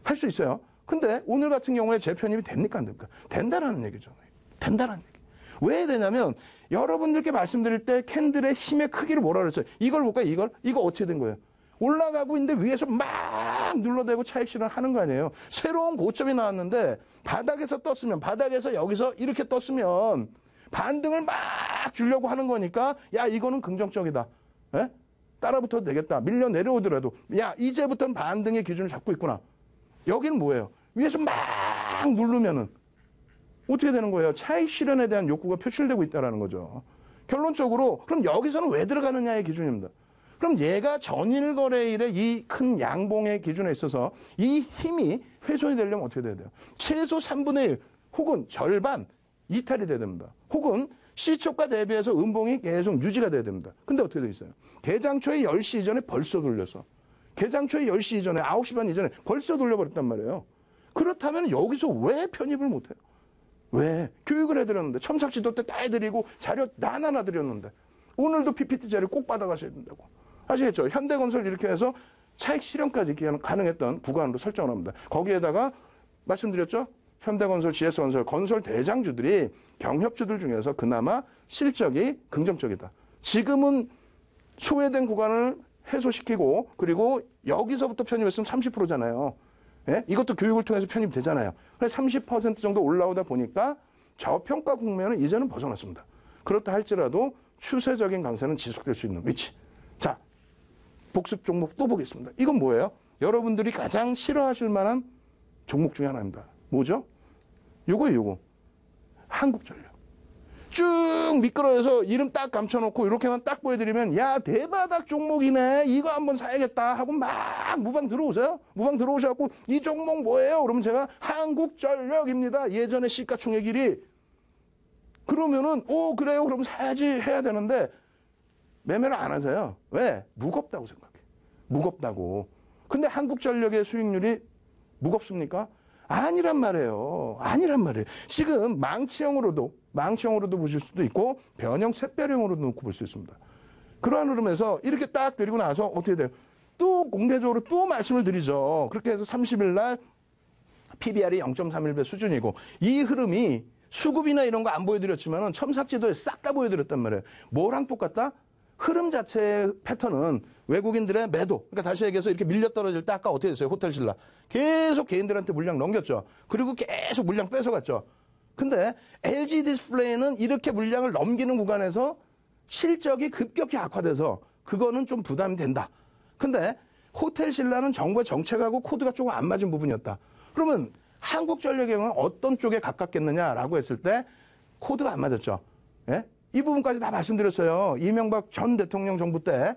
할 수 있어요. 근데 오늘 같은 경우에 재편입이 됩니까 안 됩니까? 된다라는 얘기죠. 된다라는 얘기. 왜 되냐면 여러분들께 말씀드릴 때 캔들의 힘의 크기를 뭐라 그랬어요? 이걸 볼까요? 이거 어떻게 된 거예요? 올라가고 있는데 위에서 막 눌러대고 차익 실현 하는 거 아니에요? 새로운 고점이 나왔는데 바닥에서 떴으면 바닥에서 여기서 이렇게 떴으면 반등을 막 주려고 하는 거니까 야 이거는 긍정적이다. 에? 따라붙어도 되겠다. 밀려 내려오더라도 야 이제부터는 반등의 기준을 잡고 있구나. 여기는 뭐예요? 위에서 막 누르면은 어떻게 되는 거예요? 차익 실현에 대한 욕구가 표출되고 있다는 거죠. 결론적으로 그럼 여기서는 왜 들어가느냐의 기준입니다. 그럼 얘가 전일 거래일의 이 큰 양봉의 기준에 있어서 이 힘이 훼손이 되려면 어떻게 돼야 돼요? 최소 3분의 1 혹은 절반 이탈이 돼야 됩니다. 혹은 시초가 대비해서 음봉이 계속 유지가 돼야 됩니다. 근데 어떻게 돼 있어요? 개장초에 10시 이전에 벌써 돌렸어. 개장초에 10시 이전에 9시 반 이전에 벌써 돌려버렸단 말이에요. 그렇다면 여기서 왜 편입을 못해요? 왜? 교육을 해드렸는데 첨삭지도 때 다 해드리고 자료 하나하나 드렸는데 오늘도 PPT 자료 꼭 받아가셔야 된다고. 아시겠죠? 현대건설 이렇게 해서 차익 실현까지 가능했던 구간으로 설정을 합니다. 거기에다가 말씀드렸죠? 현대건설, GS건설, 건설 대장주들이 경협주들 중에서 그나마 실적이 긍정적이다. 지금은 소외된 구간을 해소시키고 그리고 여기서부터 편입했으면 30%잖아요. 예? 이것도 교육을 통해서 편입되잖아요. 그래서 30% 정도 올라오다 보니까 저평가 국면은 이제는 벗어났습니다. 그렇다 할지라도 추세적인 강세는 지속될 수 있는 위치. 자, 복습 종목 또 보겠습니다. 이건 뭐예요? 여러분들이 가장 싫어하실 만한 종목 중에 하나입니다. 뭐죠? 요거. 한국전력. 쭉 미끄러져서 이름 딱 감춰놓고 이렇게만 딱 보여드리면 야 대바닥 종목이네 이거 한번 사야겠다 하고 막 무방 들어오세요. 무방 들어오셔갖고 이 종목 뭐예요? 그러면 제가 한국전력입니다. 예전에 시가총액 1위. 그러면은 오 그래요? 그럼 사야지 해야 되는데 매매를 안 하세요. 왜? 무겁다고 생각해. 무겁다고. 근데 한국전력의 수익률이 무겁습니까? 아니란 말이에요. 지금 망치형으로도 보실 수도 있고 변형 샛별형으로도 놓고 볼 수 있습니다. 그러한 흐름에서 이렇게 딱 드리고 나서 어떻게 돼요? 또 공개적으로 또 말씀을 드리죠. 그렇게 해서 30일 날 PBR이 0.31배 수준이고 이 흐름이 수급이나 이런 거 안 보여드렸지만은 첨삭지도에 싹 다 보여드렸단 말이에요. 뭐랑 똑같다? 흐름 자체의 패턴은 외국인들의 매도. 그러니까 다시 얘기해서 이렇게 밀려 떨어질 때 아까 어떻게 됐어요? 호텔 신라. 계속 개인들한테 물량 넘겼죠. 그리고 계속 물량 뺏어갔죠. 근데 LG 디스플레이는 이렇게 물량을 넘기는 구간에서 실적이 급격히 악화돼서 그거는 좀 부담이 된다. 근데 호텔 신라는 정부의 정책하고 코드가 조금 안 맞은 부분이었다. 그러면 한국전력의 경우는 어떤 쪽에 가깝겠느냐라고 했을 때 코드가 안 맞았죠. 예? 이 부분까지 다 말씀드렸어요. 이명박 전 대통령 정부 때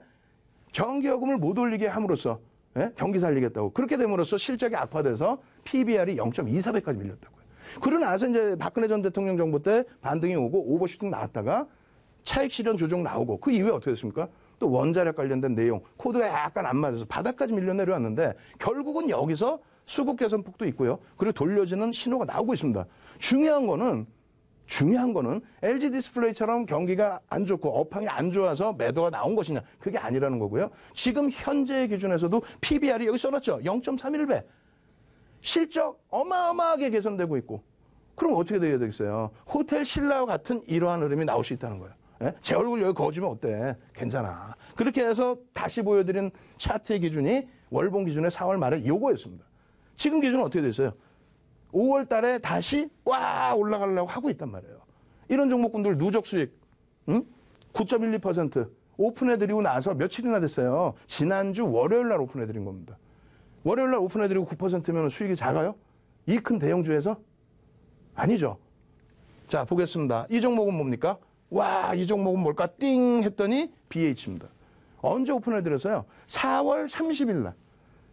전기요금을 못 올리게 함으로써 예? 경기 살리겠다고. 그렇게 됨으로써 실적이 악화돼서 PBR이 0.24배까지 밀렸다고요. 그러고 나서 이제 박근혜 전 대통령 정부 때 반등이 오고 오버슈팅 나왔다가 차익 실현 조정 나오고 그 이후에 어떻게 됐습니까? 또 원자력 관련된 내용 코드가 약간 안 맞아서 바닥까지 밀려 내려왔는데 결국은 여기서 수급 개선폭도 있고요. 그리고 돌려지는 신호가 나오고 있습니다. 중요한 거는 LG 디스플레이처럼 경기가 안 좋고 업황이 안 좋아서 매도가 나온 것이냐. 그게 아니라는 거고요. 지금 현재의 기준에서도 PBR이 여기 써놨죠. 0.31배. 실적 어마어마하게 개선되고 있고. 그럼 어떻게 돼야 되겠어요? 호텔 신라와 같은 이러한 흐름이 나올 수 있다는 거예요. 예? 제 얼굴 여기 거주면 어때? 괜찮아. 그렇게 해서 다시 보여드린 차트의 기준이 월봉 기준의 4월 말에 요거였습니다. 지금 기준은 어떻게 됐어요? 5월 달에 다시 올라가려고 하고 있단 말이에요. 이런 종목군들 누적 수익 9.12% 오픈해드리고 나서 며칠이나 됐어요. 지난주 월요일 날 오픈해드린 겁니다. 월요일 날 오픈해드리고 9%면 수익이 작아요? 이 큰 대형주에서? 아니죠. 자 보겠습니다. 이 종목은 뭡니까? 이 종목은 뭘까? 띵 했더니 BH입니다. 언제 오픈해드렸어요? 4월 30일 날.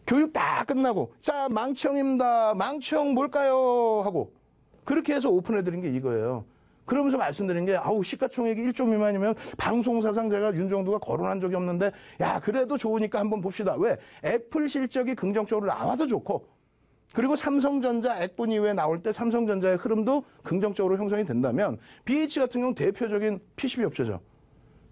교육 다 끝나고 자 망치형입니다. 망치형 뭘까요? 하고 그렇게 해서 오픈해드린 게 이거예요. 그러면서 말씀드린 게 시가총액이 1조 미만이면 방송사상 제가 윤정두가 거론한 적이 없는데 야 그래도 좋으니까 한번 봅시다. 왜? 애플 실적이 긍정적으로 나와도 좋고 그리고 삼성전자 액분 이후에 나올 때 삼성전자의 흐름도 긍정적으로 형성이 된다면 BH 같은 경우는 대표적인 PCB 업체죠.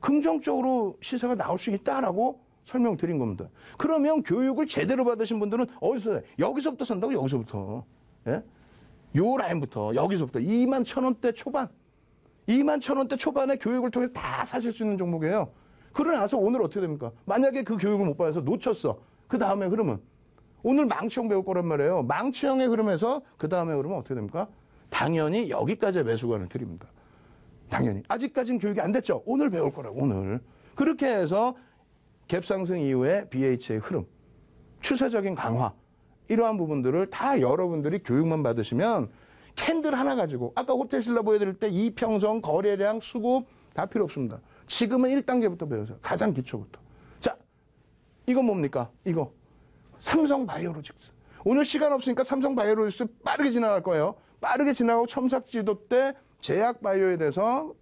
긍정적으로 시세가 나올 수 있다라고 설명드린 겁니다. 그러면 교육을 제대로 받으신 분들은 어디서 사요? 여기서부터 산다고 여기서부터. 예? 요 라인부터 여기서부터 21,000원대 초반. 21,000원대 초반에 교육을 통해 다 사실 수 있는 종목이에요. 그러고 나서 오늘 어떻게 됩니까? 만약에 그 교육을 못 받아서 놓쳤어. 그 다음에 흐름은 오늘 망치형 배울 거란 말이에요. 망치형의 흐름에서 그 다음에 흐름은 어떻게 됩니까? 당연히 여기까지의 매수관을 드립니다. 당연히. 아직까지는 교육이 안 됐죠? 오늘 배울 거라고 오늘. 그렇게 해서 갭상승 이후에 BH의 흐름, 추세적인 강화 이러한 부분들을 다 여러분들이 교육만 받으시면 캔들 하나 가지고 아까 호텔 신라 보여드릴 때 이평선, 거래량, 수급 다 필요 없습니다. 지금은 1단계부터 배우세요. 가장 기초부터. 자, 이거 뭡니까? 이거. 삼성바이오로직스. 오늘 시간 없으니까 삼성바이오로직스 빠르게 지나갈 거예요. 빠르게 지나가고 첨삭지도 때 제약바이오에 대해서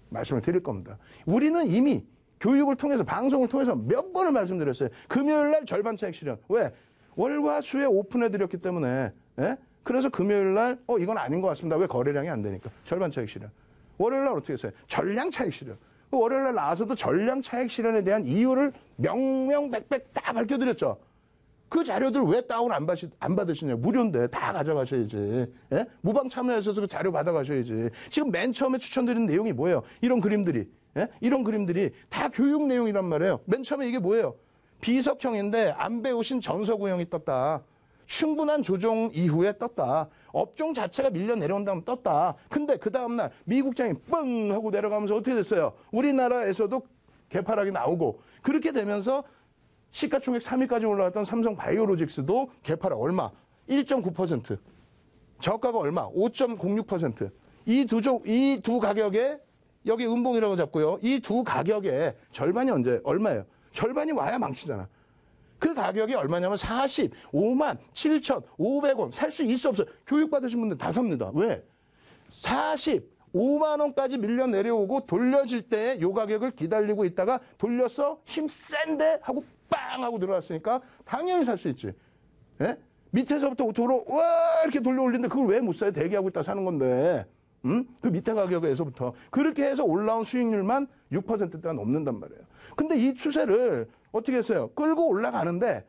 말씀을 드릴 겁니다. 우리는 이미 교육을 통해서 방송을 통해서 몇 번을 말씀드렸어요. 금요일 날 절반 차익 실현. 왜? 월화 수에 오픈해 드렸기 때문에. 예? 그래서 금요일 날 이건 아닌 것 같습니다. 왜? 거래량이 안 되니까. 절반 차익 실현. 월요일 날 어떻게 했어요? 전량 차익 실현. 월요일 날 나와서도 전량 차익 실현에 대한 이유를 명명백백 다 밝혀드렸죠. 그 자료들 왜 다운 안 받으시냐고. 무료인데 다 가져가셔야지. 예? 무방 참여하셔서 그 자료 받아가셔야지. 지금 맨 처음에 추천드린 내용이 뭐예요? 이런 그림들이. 예? 이런 그림들이 다 교육 내용이란 말이에요. 맨 처음에 이게 뭐예요? 비석형인데 안 배우신 전서구형이 떴다. 충분한 조정 이후에 떴다. 업종 자체가 밀려 내려온 다음 떴다. 근데 그 다음날 미국장이 뻥 하고 내려가면서 어떻게 됐어요? 우리나라에서도 개파락이 나오고 그렇게 되면서 시가총액 3위까지 올라갔던 삼성바이오로직스도 개파락 얼마? 1.9%. 저가가 얼마? 5.06%. 이 두 가격에 여기 음봉이라고 잡고요. 이 두 가격에 절반이 얼마예요? 절반이 와야 망치잖아. 그 가격이 얼마냐면 45만 7,500원. 살 수 있어 없어? 교육받으신 분들 다 삽니다. 왜? 45만 원까지 밀려 내려오고 돌려질 때 이 가격을 기다리고 있다가 돌려서 힘 센데 하고 빵 하고 들어왔으니까 당연히 살 수 있지. 예? 밑에서부터 도로 와 이렇게 돌려 올리는데 그걸 왜 못 사요? 대기하고 있다 사는 건데. 그 밑에 가격에서부터 그렇게 해서 올라온 수익률만 6%대가 넘는단 말이에요. 근데 이 추세를 어떻게 했어요? 끌고 올라가는데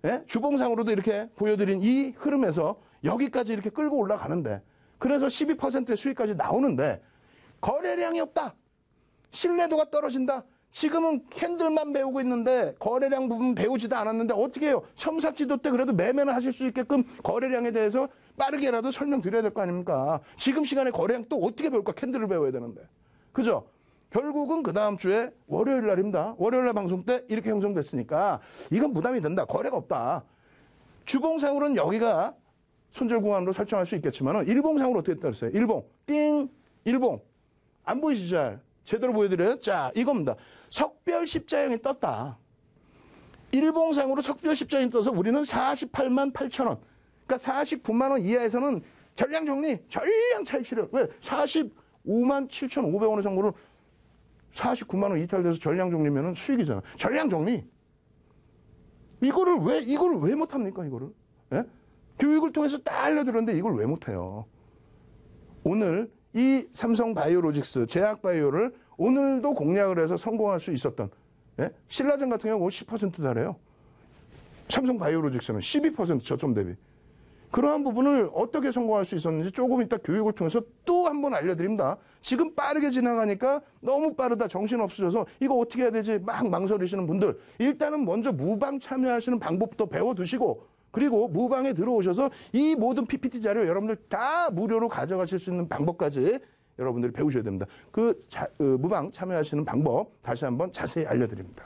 예? 주봉상으로도 이렇게 보여드린 이 흐름에서 여기까지 이렇게 끌고 올라가는데 그래서 12%의 수익까지 나오는데 거래량이 없다. 신뢰도가 떨어진다. 지금은 캔들만 배우고 있는데 거래량 부분 배우지도 않았는데 어떻게 해요? 첨삭지도 때 그래도 매매를 하실 수 있게끔 거래량에 대해서 빠르게라도 설명드려야 될 거 아닙니까? 지금 시간에 거래량 또 어떻게 배울까? 캔들을 배워야 되는데. 그죠? 결국은 그 다음 주에 월요일 날입니다. 월요일 날 방송 때 이렇게 형성됐으니까 이건 부담이 된다. 거래가 없다. 주봉상으로는 여기가 손절 구간으로 설정할 수 있겠지만 일봉상으로 어떻게 했다 그랬어요? 일봉. 띵. 일봉. 안 보이시죠? 잘. 제대로 보여드려요? 자, 이겁니다. 석별 십자형이 떴다. 일봉상으로 석별 십자형이 떠서 우리는 48만 8천 원. 그러니까 49만 원 이하에서는 전량 정리, 전량 차익 실현. 왜? 45만 7,500원의 정보를 49만 원 이탈돼서 전량 정리면은 수익이잖아. 전량 정리. 이거를 왜 못합니까, 이거를? 예? 교육을 통해서 다 알려드렸는데 이걸 왜 못해요? 오늘 이 삼성바이오로직스, 제약바이오를 오늘도 공략을 해서 성공할 수 있었던, 예? 신라젠 같은 경우 50% 달해요. 삼성바이오로직스는 12% 저점 대비. 그러한 부분을 어떻게 성공할 수 있었는지 조금 이따 교육을 통해서 또 한 번 알려드립니다. 지금 빠르게 지나가니까 너무 빠르다, 정신 없으셔서 이거 어떻게 해야 되지 막 망설이시는 분들, 일단은 먼저 무방 참여하시는 방법부터 배워두시고, 그리고 무방에 들어오셔서 이 모든 PPT 자료 여러분들 다 무료로 가져가실 수 있는 방법까지 여러분들이 배우셔야 됩니다. 무방 참여하시는 방법 다시 한번 자세히 알려드립니다.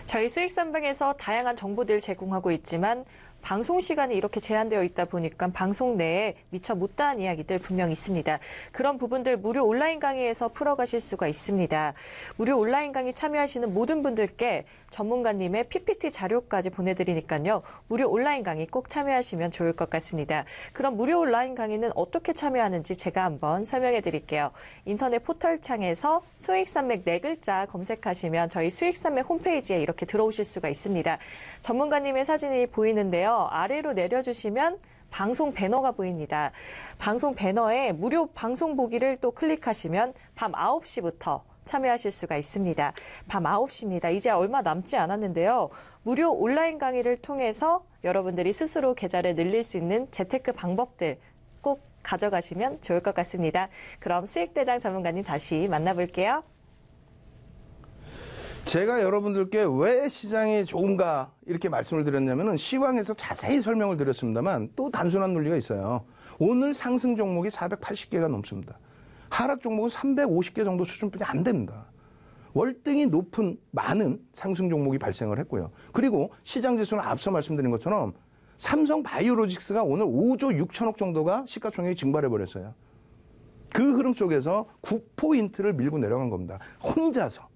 저희 수익선방에서 다양한 정보들 제공하고 있지만 방송 시간이 이렇게 제한되어 있다 보니까 방송 내에 미처 못다한 이야기들 분명히 있습니다. 그런 부분들 무료 온라인 강의에서 풀어가실 수가 있습니다. 무료 온라인 강의 참여하시는 모든 분들께 전문가님의 PPT 자료까지 보내드리니까요. 무료 온라인 강의 꼭 참여하시면 좋을 것 같습니다. 그럼 무료 온라인 강의는 어떻게 참여하는지 제가 한번 설명해 드릴게요. 인터넷 포털창에서 수익산맥 4글자 검색하시면 저희 수익산맥 홈페이지에 이렇게 들어오실 수가 있습니다. 전문가님의 사진이 보이는데요. 아래로 내려주시면 방송 배너가 보입니다. 방송 배너에 무료 방송 보기를 또 클릭하시면 밤 9시부터 참여하실 수가 있습니다. 밤 9시입니다. 이제 얼마 남지 않았는데요. 무료 온라인 강의를 통해서 여러분들이 스스로 계좌를 늘릴 수 있는 재테크 방법들 꼭 가져가시면 좋을 것 같습니다. 그럼 수익대장 전문가님 다시 만나볼게요. 제가 여러분들께 왜 시장이 좋은가 이렇게 말씀을 드렸냐면은 시황에서 자세히 설명을 드렸습니다만 또 단순한 논리가 있어요. 오늘 상승 종목이 480개가 넘습니다. 하락 종목은 350개 정도 수준뿐이 안 됩니다. 월등히 높은 많은 상승 종목이 발생을 했고요. 그리고 시장 지수는 앞서 말씀드린 것처럼 삼성바이오로직스가 오늘 5조 6천억 정도가 시가총액이 증발해버렸어요. 그 흐름 속에서 9포인트를 밀고 내려간 겁니다. 혼자서.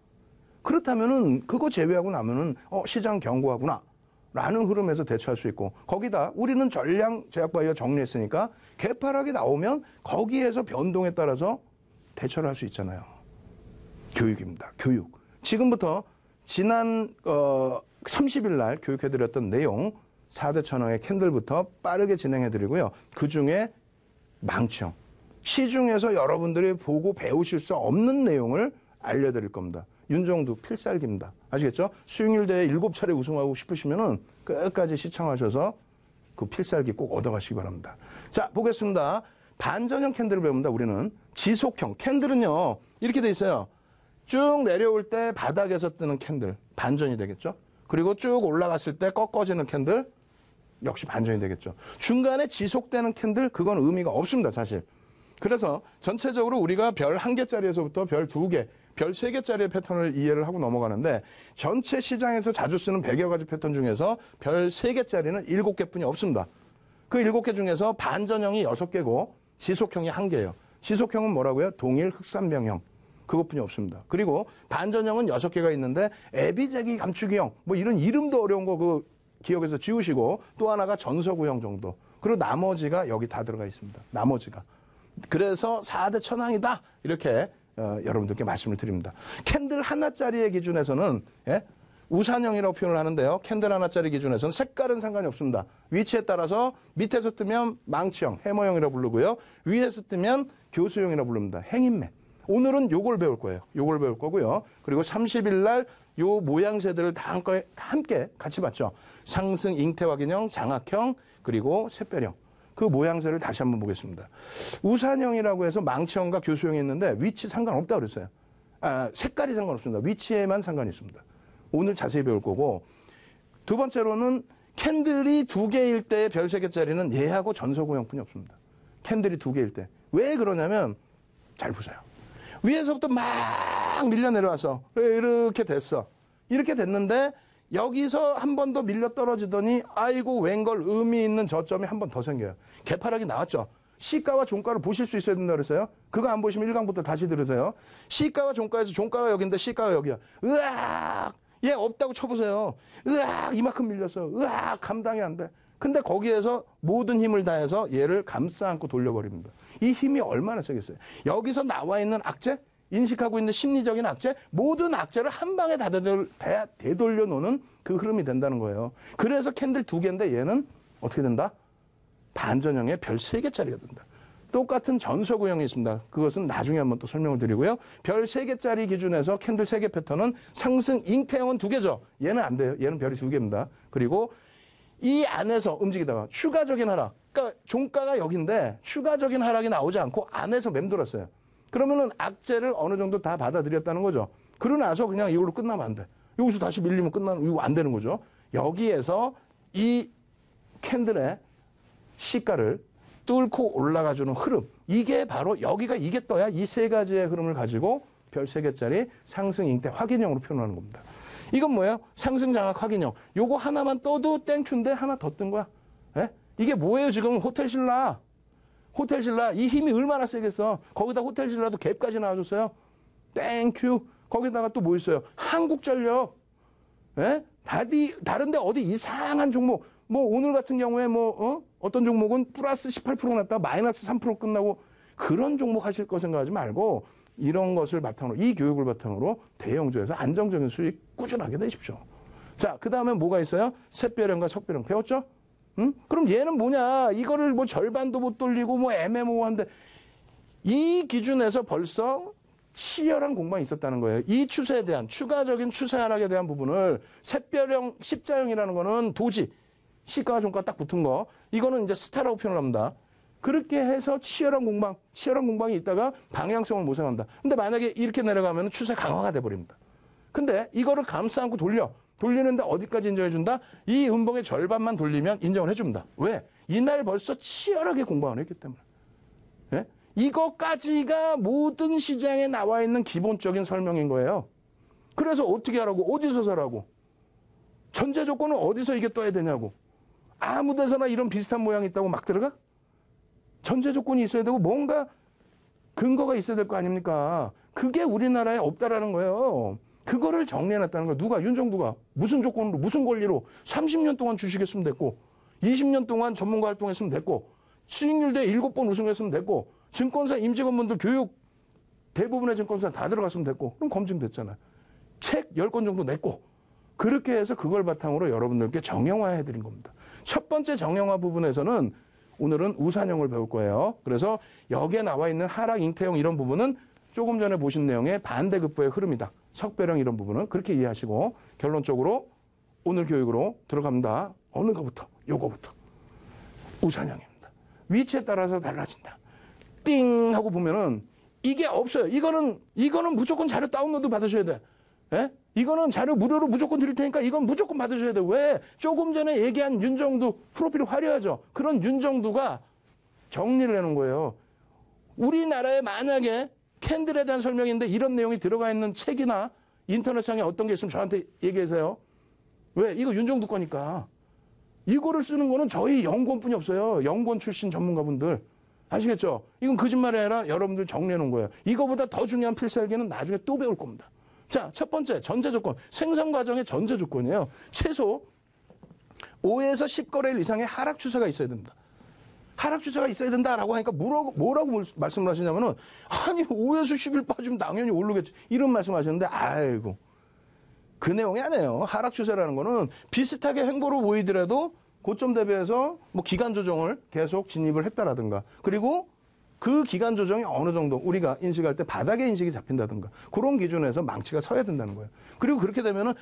그렇다면은 그거 제외하고 나면은 시장 견고하구나 라는 흐름에서 대처할 수 있고, 거기다 우리는 전량 제약 바이오 정리했으니까 개파락이 나오면 거기에서 변동에 따라서 대처를 할 수 있잖아요. 교육입니다. 교육. 지금부터 지난 30일 날 교육해드렸던 내용 4대 천왕의 캔들부터 빠르게 진행해드리고요. 그중에 망치형, 시중에서 여러분들이 보고 배우실 수 없는 내용을 알려드릴 겁니다. 윤정두 필살기입니다. 아시겠죠? 수익률 대회 7차례 우승하고 싶으시면은 끝까지 시청하셔서 그 필살기 꼭 얻어가시기 바랍니다. 자, 보겠습니다. 반전형 캔들을 배웁니다. 우리는 지속형 캔들은요, 이렇게 돼 있어요. 쭉 내려올 때 바닥에서 뜨는 캔들, 반전이 되겠죠? 그리고 쭉 올라갔을 때 꺾어지는 캔들, 역시 반전이 되겠죠. 중간에 지속되는 캔들, 그건 의미가 없습니다, 사실. 그래서 전체적으로 우리가 별 1개짜리에서부터 별 2개, 별 3개짜리의 패턴을 이해를 하고 넘어가는데, 전체 시장에서 자주 쓰는 100여 가지 패턴 중에서 별 3개짜리는 7개뿐이 없습니다. 그 7개 중에서 반전형이 6개고 지속형이 1개예요. 지속형은 뭐라고요? 동일 흑산병형. 그것뿐이 없습니다. 그리고 반전형은 6개가 있는데 애비재기 감추기형, 뭐 이런 이름도 어려운 거 그 기억에서 지우시고, 또 하나가 전서구형 정도. 그리고 나머지가 여기 다 들어가 있습니다. 나머지가. 그래서 4대 천왕이다. 이렇게 여러분들께 말씀을 드립니다. 캔들 하나짜리의 기준에서는 우산형이라고 표현을 하는데요. 캔들 하나짜리 기준에서는 색깔은 상관이 없습니다. 위치에 따라서 밑에서 뜨면 망치형, 해머형이라고 부르고요. 위에서 뜨면 교수형이라고 부릅니다. 행인맨. 오늘은 요걸 배울 거예요. 요걸 배울 거고요. 그리고 30일 날 요 모양새들을 다 함께 같이 봤죠. 상승 잉태확인형, 장악형, 그리고 샛별형. 그 모양새를 다시 한번 보겠습니다. 우산형이라고 해서 망치형과 교수형이 있는데 위치 상관없다고 그랬어요. 색깔이 상관없습니다. 위치에만 상관이 있습니다. 오늘 자세히 배울 거고, 두 번째로는 캔들이 2개일 때 별 3개짜리는 얘하고 전서구형뿐이 없습니다. 캔들이 2개일 때. 왜 그러냐면, 잘 보세요. 위에서부터 막 밀려 내려와서 이렇게 됐어. 이렇게 됐는데 여기서 한 번 더 밀려 떨어지더니 아이고 웬걸 의미 있는 저점이 한 번 더 생겨요. 개파락이 나왔죠. 시가와 종가를 보실 수 있어야 된다 그랬어요. 그거 안 보시면 1강부터 다시 들으세요. 시가와 종가에서 종가가 여기인데 시가가 여기야. 으악! 얘 없다고 쳐보세요. 으악! 이만큼 밀렸어. 으악! 감당이 안 돼. 근데 거기에서 모든 힘을 다해서 얘를 감싸 안고 돌려버립니다. 이 힘이 얼마나 세겠어요. 여기서 나와 있는 악재, 인식하고 있는 심리적인 악재, 모든 악재를 한 방에 다 되돌려 놓는 그 흐름이 된다는 거예요. 그래서 캔들 2개인데 얘는 어떻게 된다? 반전형의 별 3개짜리가 된다. 똑같은 전서구형이 있습니다. 그것은 나중에 한번 또 설명을 드리고요. 별 3개짜리 기준에서 캔들 3개 패턴은 상승 잉태형은 2개죠. 얘는 안 돼요. 얘는 별이 2개입니다. 그리고 이 안에서 움직이다가 추가적인 하락, 그러니까 종가가 여기인데 추가적인 하락이 나오지 않고 안에서 맴돌았어요. 그러면은 악재를 어느 정도 다 받아들였다는 거죠. 그러고 나서 그냥 이걸로 끝나면 안 돼. 여기서 다시 밀리면 이거 안 되는 거죠. 여기에서 이 캔들의 시가를 뚫고 올라가주는 흐름, 이게 바로 여기가 이게 떠야 이 3가지의 흐름을 가지고 별 3개짜리 상승 잉태 확인형으로 표현하는 겁니다. 이건 뭐예요? 상승 장악 확인형. 요거 하나만 떠도 땡큐인데 하나 더 뜬 거야. 예? 이게 뭐예요? 지금 호텔신라. 이 힘이 얼마나 세겠어. 거기다 호텔신라도 갭까지 나와줬어요. 땡큐. 거기다가 또 뭐 있어요? 한국전력. 예? 다른데 어디 이상한 종목. 뭐 오늘 같은 경우에 어떤 종목은 플러스 18% 났다가 마이너스 3% 끝나고, 그런 종목 하실 거 생각하지 말고 이런 것을 바탕으로, 이 교육을 바탕으로 대형주에서 안정적인 수익 꾸준하게 내십시오. 자, 그 다음에 뭐가 있어요? 샛별형과 석별형 배웠죠? 그럼 얘는 뭐냐? 이거를 뭐 절반도 못 돌리고 뭐 애매모호한데, 이 기준에서 벌써 치열한 공방이 있었다는 거예요. 이 추세에 대한, 추가적인 추세 하락에 대한 부분을 샛별형, 십자형이라는 거는 도지, 시가와 종가 딱 붙은 거, 이거는 이제 스타라고 표현을 합니다. 그렇게 해서 치열한 공방이 있다가 방향성을 모색한다. 근데 만약에 이렇게 내려가면 추세 강화가 돼버립니다. 근데 이거를 감싸 안고 돌리는데 어디까지 인정해준다? 이 음봉의 절반만 돌리면 인정을 해줍니다. 왜? 이날 벌써 치열하게 공방을 했기 때문에. 예? 이거까지가 모든 시장에 나와 있는 기본적인 설명인 거예요. 그래서 어떻게 하라고? 어디서 사라고? 전제 조건은 어디서 이게 떠야 되냐고. 아무 데서나 이런 비슷한 모양이 있다고 막 들어가? 전제 조건이 있어야 되고 뭔가 근거가 있어야 될 거 아닙니까? 그게 우리나라에 없다라는 거예요. 그거를 정리해놨다는 거야. 누가? 윤정부가. 무슨 조건으로, 무슨 권리로 30년 동안 주식했으면 됐고 20년 동안 전문가 활동했으면 됐고 수익률 대 7번 우승했으면 됐고 증권사 임직원분들 교육 대부분의 증권사 다 들어갔으면 됐고 그럼 검증됐잖아요. 책 10권 정도 냈고 그렇게 해서 그걸 바탕으로 여러분들께 정형화해드린 겁니다. 첫 번째 정형화 부분에서는 오늘은 우산형을 배울 거예요. 그래서 여기에 나와 있는 하락, 잉태형 이런 부분은 조금 전에 보신 내용의 반대급부의 흐름이다. 석배령 이런 부분은 그렇게 이해하시고 결론적으로 오늘 교육으로 들어갑니다. 어느 거부터? 요거부터. 우산형입니다. 위치에 따라서 달라진다. 띵 하고 보면은 이게 없어요. 이거는 무조건 자료 다운로드 받으셔야 돼. 예? 이거는 자료 무료로 무조건 드릴 테니까 이건 무조건 받으셔야 돼. 왜? 조금 전에 얘기한 윤정두 프로필이 화려하죠. 그런 윤정두가 정리를 해놓은 거예요. 우리나라에 만약에 캔들에 대한 설명인데 이런 내용이 들어가 있는 책이나 인터넷상에 어떤 게 있으면 저한테 얘기하세요. 왜? 이거 윤정두 거니까. 이거를 쓰는 거는 저희 연구원뿐이 없어요. 연구원 출신 전문가분들. 아시겠죠? 이건 거짓말이 아니라 여러분들 정리해 놓은 거예요. 이거보다 더 중요한 필살기는 나중에 또 배울 겁니다. 자, 첫 번째 전제 조건. 생산 과정의 전제 조건이에요. 최소 5에서 10거래일 이상의 하락 추세가 있어야 된다. 하락 추세가 있어야 된다라고 하니까 뭐라고 말씀을 하시냐면은 아니 5에서 10일 빠지면 당연히 오르겠지. 이런 말씀하셨는데 아이고. 그 내용이 아니에요. 하락 추세라는 거는 비슷하게 횡보로 보이더라도 고점 대비해서 뭐 기간 조정을 계속 진입을 했다라든가 그리고 그 기간 조정이 어느 정도 우리가 인식할 때 바닥의 인식이 잡힌다든가 그런 기준에서 망치가 서야 된다는 거예요. 그리고 그렇게 되면은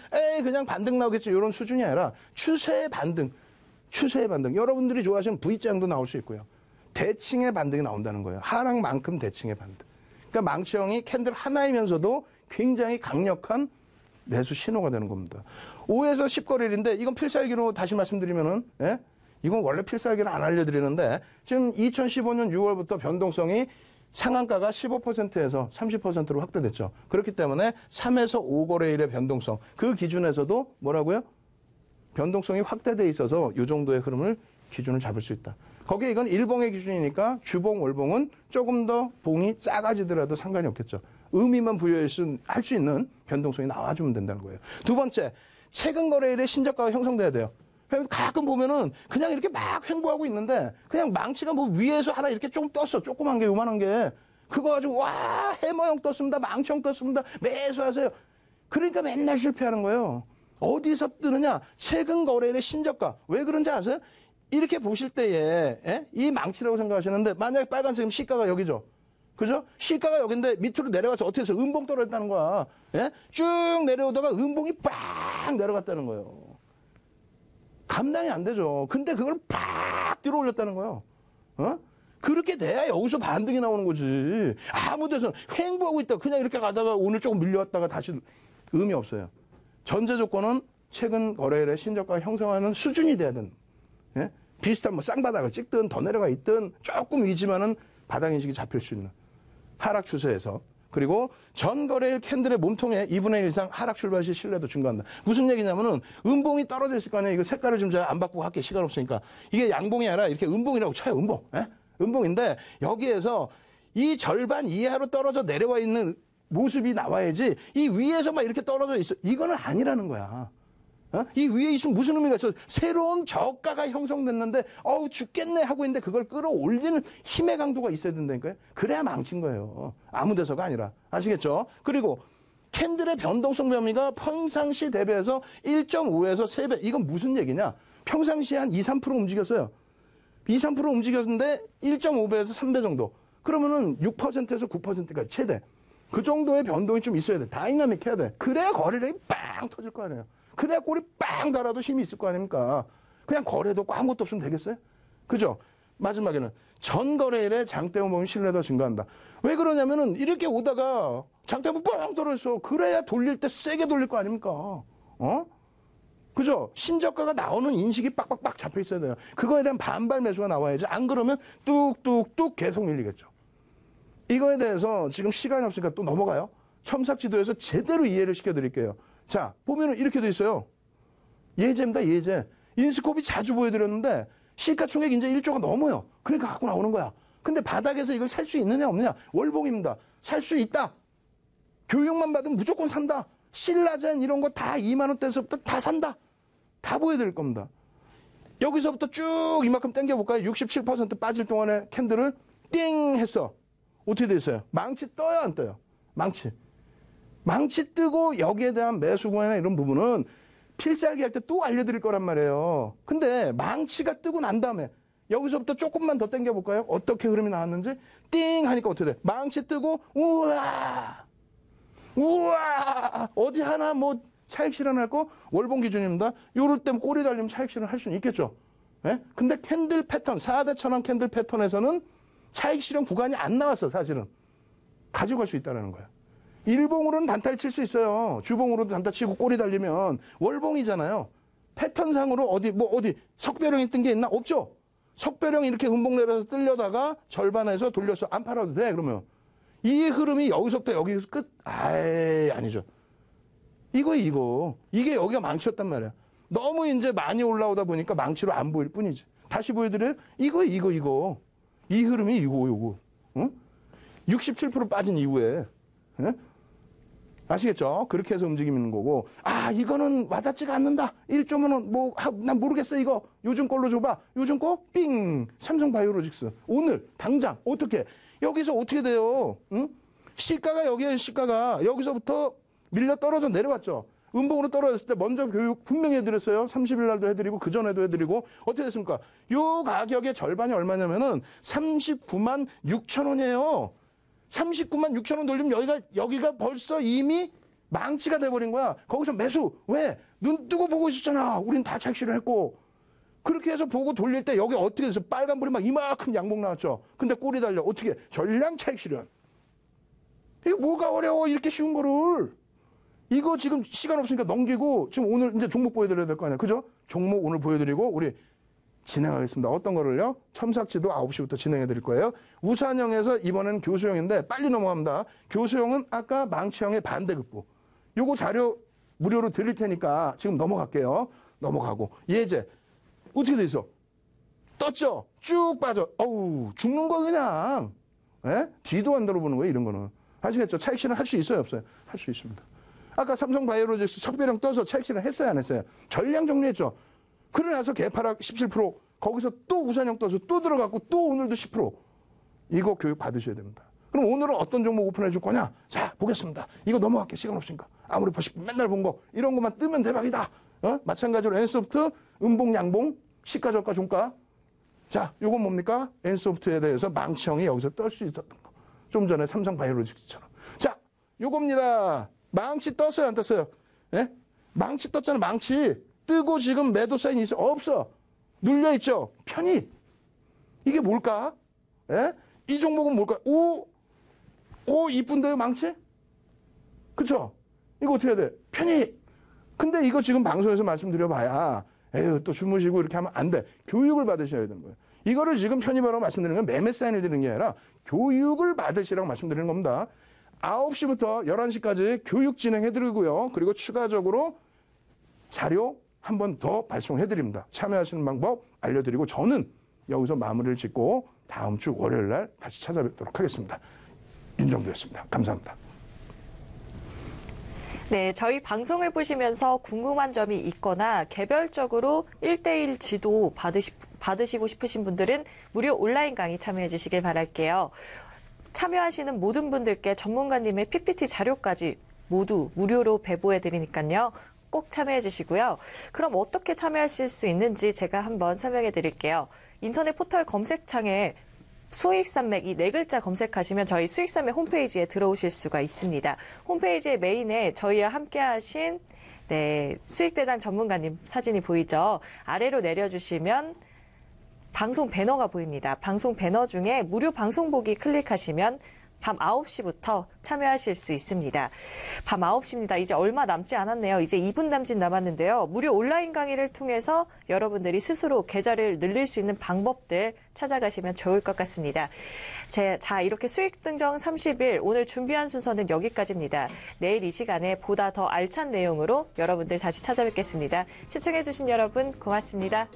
그냥 반등 나오겠지 이런 수준이 아니라 추세의 반등. 여러분들이 좋아하시는 V자형도 나올 수 있고요. 대칭의 반등이 나온다는 거예요. 하락만큼 대칭의 반등. 그러니까 망치형이 캔들 하나이면서도 굉장히 강력한 매수 신호가 되는 겁니다. 5에서 10거래일인데 이건 필살기로 다시 말씀드리면은 이건 원래 필살기를 안 알려드리는데 지금 2015년 6월부터 변동성이 상한가가 15%에서 30%로 확대됐죠. 그렇기 때문에 3에서 5거래일의 변동성 그 기준에서도 뭐라고요? 변동성이 확대돼 있어서 이 정도의 흐름을 기준을 잡을 수 있다. 거기에 이건 일봉의 기준이니까 주봉, 월봉은 조금 더 봉이 작아지더라도 상관이 없겠죠. 의미만 부여할 수 있는 변동성이 나와주면 된다는 거예요. 두 번째, 최근 거래일에 신저가가 형성돼야 돼요. 가끔 보면은 그냥 이렇게 막 횡보하고 있는데 그냥 망치가 뭐 위에서 하나 이렇게 좀 떴어. 조그만 게, 요만한 게. 그거 가지고 와, 해머형 떴습니다. 망치형 떴습니다. 매수하세요. 그러니까 맨날 실패하는 거예요. 어디서 뜨느냐? 최근 거래일의 신저가. 왜 그런지 아세요? 이렇게 보실 때에 이 망치라고 생각하시는데 만약에 빨간색이면 시가가 여기죠. 그죠? 시가가 여긴데 밑으로 내려가서 어떻게 해서 음봉 떨어졌다는 거야. 쭉 내려오다가 음봉이 빡 내려갔다는 거예요. 감당이 안 되죠. 근데 그걸 팍 들어 올렸다는 거예요. 그렇게 돼야 여기서 반등이 나오는 거지. 아무 데서 횡보하고 있다. 그냥 이렇게 가다가 오늘 조금 밀려왔다가 다시 의미 없어요. 전제 조건은 최근 거래일에 신저가 형성하는 수준이 돼야 된다. 비슷한 뭐 쌍바닥을 찍든 더 내려가 있든 조금 위지만은 바닥 인식이 잡힐 수 있는 하락 추세에서 그리고 전 거래일 캔들의 몸통의 2분의 1 이상 하락 출발 시 신뢰도 증가한다. 무슨 얘기냐면은 음봉이 떨어져 있을 거 아니에요. 이거 색깔을 좀 제가 안 바꾸고 할게 시간 없으니까 이게 양봉이 아니라 이렇게 음봉이라고 쳐요. 음봉. 음봉인데 여기에서 이 절반 이하로 떨어져 내려와 있는 모습이 나와야지 이 위에서 막 이렇게 떨어져 있어. 이거는 아니라는 거야. 이 위에 있으면 무슨 의미가 있어? 새로운 저가가 형성됐는데 어우 죽겠네 하고 있는데 그걸 끌어올리는 힘의 강도가 있어야 된다니까요. 그래야 망친 거예요. 아무 데서가 아니라. 아시겠죠? 그리고 캔들의 변동성 범위가 평상시 대비해서 1.5에서 3배. 이건 무슨 얘기냐? 평상시에 한 2, 3% 움직였어요. 2, 3% 움직였는데 1.5배에서 3배 정도. 그러면은 6%에서 9%까지 최대. 그 정도의 변동이 좀 있어야 돼. 다이나믹 해야 돼. 그래야 거래량이 빵 터질 거 아니에요. 그래야 꼬리 빵 달아도 힘이 있을 거 아닙니까? 그냥 거래도 없고 아무것도 없으면 되겠어요? 그죠? 마지막에는 전 거래일에 장대문 보면 신뢰도가 증가한다. 왜 그러냐면은 이렇게 오다가 장대문 뻥 떨어졌어. 그래야 돌릴 때 세게 돌릴 거 아닙니까? 그죠? 신저가가 나오는 인식이 빡빡빡 잡혀 있어야 돼요. 그거에 대한 반발 매수가 나와야지. 안 그러면 뚝뚝뚝 계속 밀리겠죠. 이거에 대해서 지금 시간이 없으니까 또 넘어가요. 첨삭지도에서 제대로 이해를 시켜드릴게요. 자, 보면은 이렇게 돼 있어요. 예제입니다, 예제. 인스코피 자주 보여드렸는데 시가총액 이제 1조가 넘어요. 그러니까 갖고 나오는 거야. 근데 바닥에서 이걸 살 수 있느냐 없느냐? 월봉입니다. 살 수 있다. 교육만 받으면 무조건 산다. 신라젠 이런 거 다 2만 원대에서부터 다 산다. 다 보여드릴 겁니다. 여기서부터 쭉 이만큼 당겨볼까요? 67% 빠질 동안에 캔들을 띵 했어. 어떻게 됐어요? 망치 떠요, 안 떠요? 망치 뜨고 여기에 대한 매수 구간이나 이런 부분은 필살기 할 때 또 알려드릴 거란 말이에요. 근데 망치가 뜨고 난 다음에 여기서부터 조금만 더 당겨볼까요? 어떻게 흐름이 나왔는지 띵 하니까 어떻게 돼? 망치 뜨고 우와 어디 하나 뭐 차익 실현할 거 월봉 기준입니다. 요럴 때 꼬리 달리면 차익 실현할 수는 있겠죠. 예? 근데 캔들 패턴 4대 천원 캔들 패턴에서는 차익 실현 구간이 안 나왔어. 사실은 가져갈 수 있다는 거예요. 일봉으로는 단타를 칠 수 있어요. 주봉으로도 단타 치고 꼬리 달리면 월봉이잖아요. 패턴상으로 어디 석배령이 뜬 게 있나? 없죠. 석배령이 이렇게 음봉 내려서 뜰려다가 절반에서 돌려서 안 팔아도 돼. 그러면 이 흐름이 여기서부터 여기 끝? 아니죠. 이게 여기가 망치였단 말이야. 너무 이제 많이 올라오다 보니까 망치로 안 보일 뿐이지. 다시 보여드려요? 이거. 이 흐름이 이거. 응? 67% 빠진 이후에. 응? 아시겠죠? 그렇게 해서 움직이는 거고. 이거는 와닿지가 않는다. 1.5는 난 모르겠어, 이거. 요즘 걸로 줘봐. 요즘 거? 삥! 삼성바이오로직스. 오늘, 당장, 어떻게? 여기서 어떻게 돼요? 응? 시가가 여기에 시가가 여기서부터 밀려 떨어져 내려왔죠. 음봉으로 떨어졌을 때 먼저 교육 분명히 해드렸어요. 30일 날도 해드리고 그 전에도 해드리고 어떻게 됐습니까? 요 가격의 절반이 얼마냐면은 39만 6천 원이에요. 39만 6천 원 돌리면 여기가 벌써 이미 망치가 돼버린 거야. 거기서 매수. 왜? 눈 뜨고 보고 있었잖아. 우린 다 차익 실현했고. 그렇게 해서 보고 돌릴 때 여기 어떻게 돼서 빨간불이 막 이만큼 양봉 나왔죠. 근데 꼬리 달려. 어떻게? 전량 차익 실현. 이게 뭐가 어려워. 이렇게 쉬운 거를. 이거 지금 시간 없으니까 넘기고 지금 오늘 이제 종목 보여드려야 될 거 아니에요. 그죠? 종목 오늘 보여드리고 우리 진행하겠습니다. 어떤 거를요? 첨삭지도 9시부터 진행해 드릴 거예요. 우산형에서 이번엔 교수형인데 빨리 넘어갑니다. 교수형은 아까 망치형의 반대급부. 요거 자료 무료로 드릴 테니까 지금 넘어갈게요. 넘어가고. 예제. 어떻게 돼 있어? 떴죠? 쭉 빠져. 죽는 거 그냥. 예? 뒤도 안 들어보는 거예요, 이런 거는. 아시겠죠? 차익 실현 할 수 있어요, 없어요? 할 수 있습니다. 아까 삼성바이오로직스 석배령 떠서 차익 실현 했어요, 안 했어요? 전량 정리했죠. 그러고 나서 개파락 17%, 거기서 또 우산형 떠서 또 들어갔고 또 오늘도 10%. 이거 교육 받으셔야 됩니다. 그럼 오늘은 어떤 종목 오픈해 줄 거냐? 자, 보겠습니다. 이거 넘어갈게. 시간 없으니까. 아무리 맨날 본 거. 이런 것만 뜨면 대박이다. 마찬가지로 N소프트, 음봉, 양봉, 시가, 저가, 종가. 자, 요건 뭡니까? N소프트에 대해서 망치형이 여기서 뜰 수 있었던 거. 좀 전에 삼성바이오로직스처럼. 자, 요겁니다. 망치 떴어요, 안 떴어요? 예? 망치 떴잖아, 망치. 뜨고 지금 매도 사인이 있어? 없어. 눌려있죠? 편입. 이게 뭘까? 예? 이 종목은 뭘까? 이쁜데요, 망치? 그쵸? 이거 어떻게 해야 돼? 편입. 근데 이거 지금 방송에서 말씀드려봐야, 또 주무시고 이렇게 하면 안 돼. 교육을 받으셔야 되는 거예요. 이거를 지금 편입하라고 말씀드리는 건 매매 사인을 드리는 게 아니라 교육을 받으시라고 말씀드리는 겁니다. 9시부터 11시까지 교육 진행해드리고요. 그리고 추가적으로 자료 한 번 더 발송해드립니다. 참여하시는 방법 알려드리고 저는 여기서 마무리를 짓고 다음 주 월요일 날 다시 찾아뵙도록 하겠습니다. 윤정도였습니다. 감사합니다. 네, 저희 방송을 보시면서 궁금한 점이 있거나 개별적으로 1대1 지도 받으시고 싶으신 분들은 무료 온라인 강의 참여해 주시길 바랄게요. 참여하시는 모든 분들께 전문가님의 PPT 자료까지 모두 무료로 배부해 드리니까요. 꼭 참여해 주시고요. 그럼 어떻게 참여하실 수 있는지 제가 한번 설명해 드릴게요. 인터넷 포털 검색창에 수익산맥 이 네 글자 검색하시면 저희 수익산맥 홈페이지에 들어오실 수가 있습니다. 홈페이지의 메인에 저희와 함께 하신 수익대장 전문가님 사진이 보이죠? 아래로 내려주시면 방송 배너가 보입니다. 방송 배너 중에 무료 방송 보기 클릭하시면 밤 9시부터 참여하실 수 있습니다. 밤 9시입니다. 이제 얼마 남지 않았네요. 이제 2분 남짓 남았는데요. 무료 온라인 강의를 통해서 여러분들이 스스로 계좌를 늘릴 수 있는 방법들 찾아가시면 좋을 것 같습니다. 자, 이렇게 수익등정 30일 오늘 준비한 순서는 여기까지입니다. 내일 이 시간에 보다 더 알찬 내용으로 여러분들 다시 찾아뵙겠습니다. 시청해주신 여러분 고맙습니다.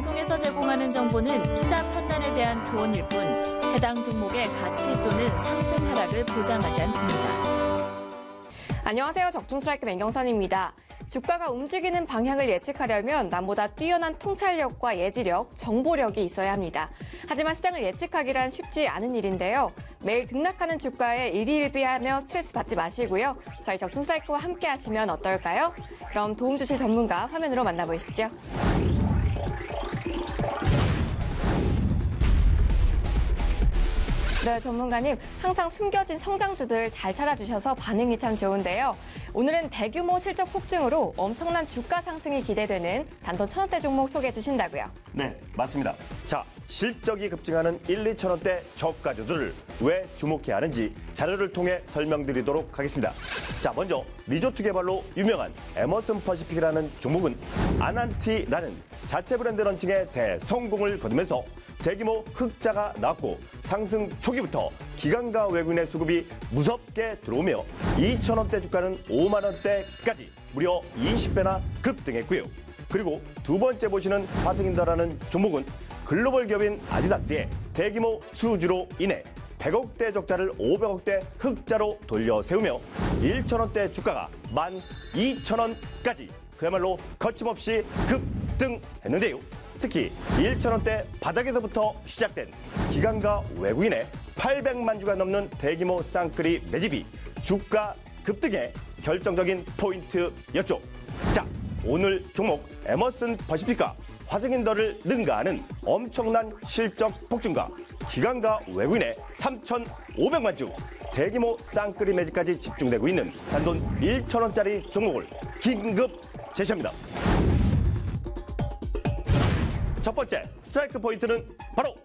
방송에서 제공하는 정보는 투자 판단에 대한 조언일 뿐 해당 종목의 가치 또는 상승 하락을 보장하지 않습니다. 안녕하세요. 적중스트라이크 맹경선입니다. 주가가 움직이는 방향을 예측하려면 남보다 뛰어난 통찰력과 예지력, 정보력이 있어야 합니다. 하지만 시장을 예측하기란 쉽지 않은 일인데요. 매일 등락하는 주가에 일희일비하며 스트레스 받지 마시고요. 저희 적중스트라이크와 함께 하시면 어떨까요? 그럼 도움 주실 전문가 화면으로 만나보시죠. 네, 전문가님. 항상 숨겨진 성장주들 잘 찾아주셔서 반응이 참 좋은데요. 오늘은 대규모 실적 폭증으로 엄청난 주가 상승이 기대되는 단돈 1,000원대 종목 소개해 주신다고요. 네, 맞습니다. 자, 실적이 급증하는 1, 2천원대 저가주들을 왜 주목해야 하는지 자료를 통해 설명드리도록 하겠습니다. 자, 먼저 리조트 개발로 유명한 에머슨 퍼시픽이라는 종목은 아난티라는 자체 브랜드 런칭에 대성공을 거두면서 대규모 흑자가 나왔고 상승 초기부터 기관과 외국인의 수급이 무섭게 들어오며 2,000원대 주가는 5만 원대까지 무려 20배나 급등했고요. 그리고 두 번째 보시는 화승인더라는 종목은 글로벌 기업인 아디다스의 대규모 수주로 인해 100억대 적자를 500억대 흑자로 돌려 세우며 1,000원대 주가가 12,000원까지 그야말로 거침없이 급등했는데요. 특히 1,000원대 바닥에서부터 시작된 기관과 외국인의 800만 주가 넘는 대규모 쌍끌이 매집이 주가 급등의 결정적인 포인트였죠. 자, 오늘 종목 에머슨 퍼시픽과 화승인더를 능가하는 엄청난 실적 폭증과 기관과 외국인의 3,500만 주 대규모 쌍끌이 매집까지 집중되고 있는 단돈 1,000원짜리 종목을 긴급 제시합니다. 첫 번째 스트라이크 포인트는 바로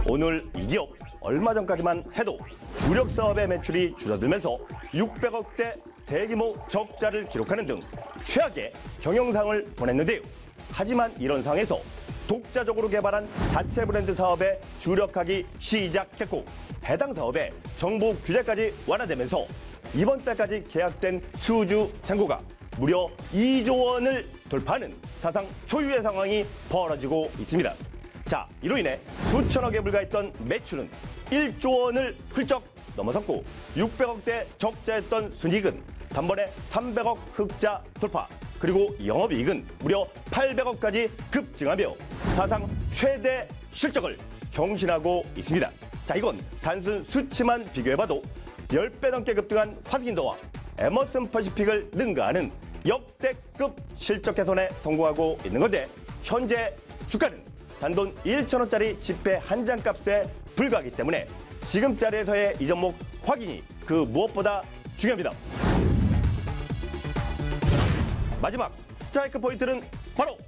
오늘 이 기업 얼마 전까지만 해도 주력 사업의 매출이 줄어들면서 600억대 대규모 적자를 기록하는 등 최악의 경영상을 보냈는데요. 하지만 이런 상황에서 독자적으로 개발한 자체 브랜드 사업에 주력하기 시작했고 해당 사업의 정부 규제까지 완화되면서 이번 달까지 계약된 수주 잔고가 무려 2조 원을 돌파하는 사상 초유의 상황이 벌어지고 있습니다. 자, 이로 인해 수천억에 불과했던 매출은 1조 원을 훌쩍 넘어섰고 600억대 적자였던 순이익은 단번에 300억 흑자 돌파, 그리고 영업이익은 무려 800억까지 급증하며 사상 최대 실적을 경신하고 있습니다. 자, 이건 단순 수치만 비교해봐도 10배 넘게 급등한 화승인더와 에머슨 퍼시픽을 능가하는 역대급 실적 개선에 성공하고 있는 건데 현재 주가는 단돈 1,000원짜리 지폐 한 장 값에 불과하기 때문에 지금 자리에서의 이 종목 확인이 그 무엇보다 중요합니다. 마지막 스트라이크 포인트는 바로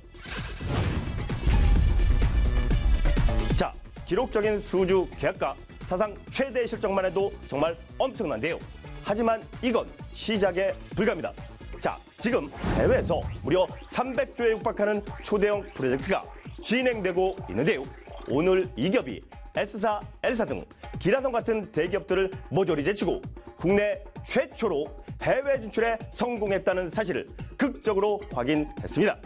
자, 기록적인 수주 계약과 사상 최대 실적만 해도 정말 엄청난데요. 하지만 이건 시작에 불과합니다. 자, 지금 해외에서 무려 300조에 육박하는 초대형 프로젝트가 진행되고 있는데요. 오늘 이 기업이 S사, L사 등 기라성 같은 대기업들을 모조리 제치고 국내 최초로 해외 진출에 성공했다는 사실을 극적으로 확인했습니다.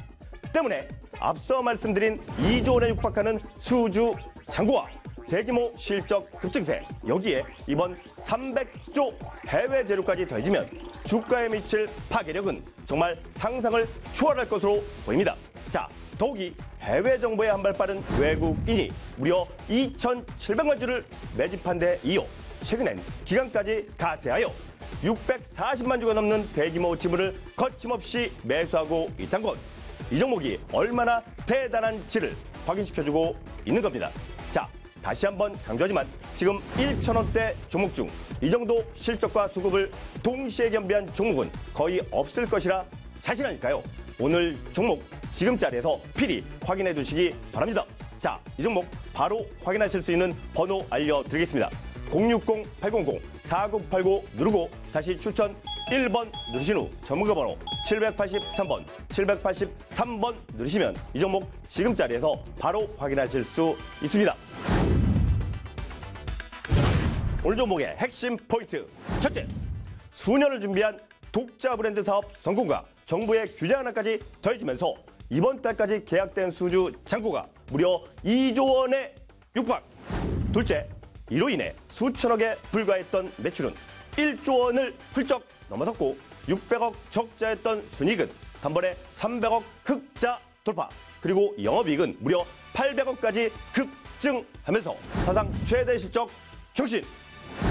때문에 앞서 말씀드린 2조 원에 육박하는 수주 잔고와 대규모 실적 급증세, 여기에 이번 300조 해외 재료까지 더해지면 주가에 미칠 파괴력은 정말 상상을 초월할 것으로 보입니다. 자, 더욱이 해외 정보에 한 발 빠른 외국인이 무려 2,700만 주를 매집한 데 이어 최근엔 기관까지 가세하여 640만 주가 넘는 대규모 지분을 거침없이 매수하고 있다는 것. 이 종목이 얼마나 대단한지를 확인시켜주고 있는 겁니다. 자, 다시 한번 강조하지만 지금 1,000원대 종목 중 이 정도 실적과 수급을 동시에 겸비한 종목은 거의 없을 것이라 자신하니까요. 오늘 종목 지금 자리에서 필히 확인해 두시기 바랍니다. 자, 이 종목 바로 확인하실 수 있는 번호 알려드리겠습니다. 060-800-4989 누르고 다시 추천 1번 누르신 후 전문가 번호 783번, 783번 누르시면 이 종목 지금 자리에서 바로 확인하실 수 있습니다. 오늘 종목의 핵심 포인트. 첫째, 수년을 준비한 독자 브랜드 사업 성공과 정부의 규제 하나까지 더해지면서 이번 달까지 계약된 수주 잔고가 무려 2조 원에 육박. 둘째, 이로 인해 수천억에 불과했던 매출은 1조 원을 훌쩍 넘어섰고 600억 적자였던 순이익은 단번에 300억 흑자 돌파. 그리고 영업이익은 무려 800억까지 급증하면서 사상 최대 실적 경신.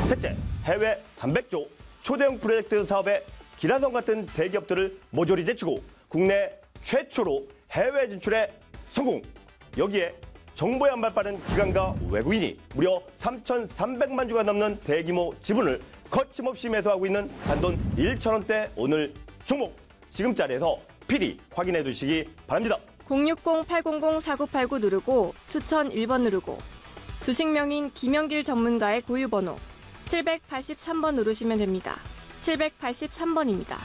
셋째, 해외 300조 초대형 프로젝트 사업에 기라성 같은 대기업들을 모조리 제치고 국내 최초로 해외 진출에 성공. 여기에 정보에 한 발 빠른 기관과 외국인이 무려 3,300만 주가 넘는 대규모 지분을 거침없이 매수하고 있는 단돈 1,000원대 오늘 종목 지금 자리에서 필히 확인해 두시기 바랍니다. 060-800-4989 누르고 추천 1번 누르고 주식명인 김영길 전문가의 고유번호 783번 누르시면 됩니다. 783번입니다.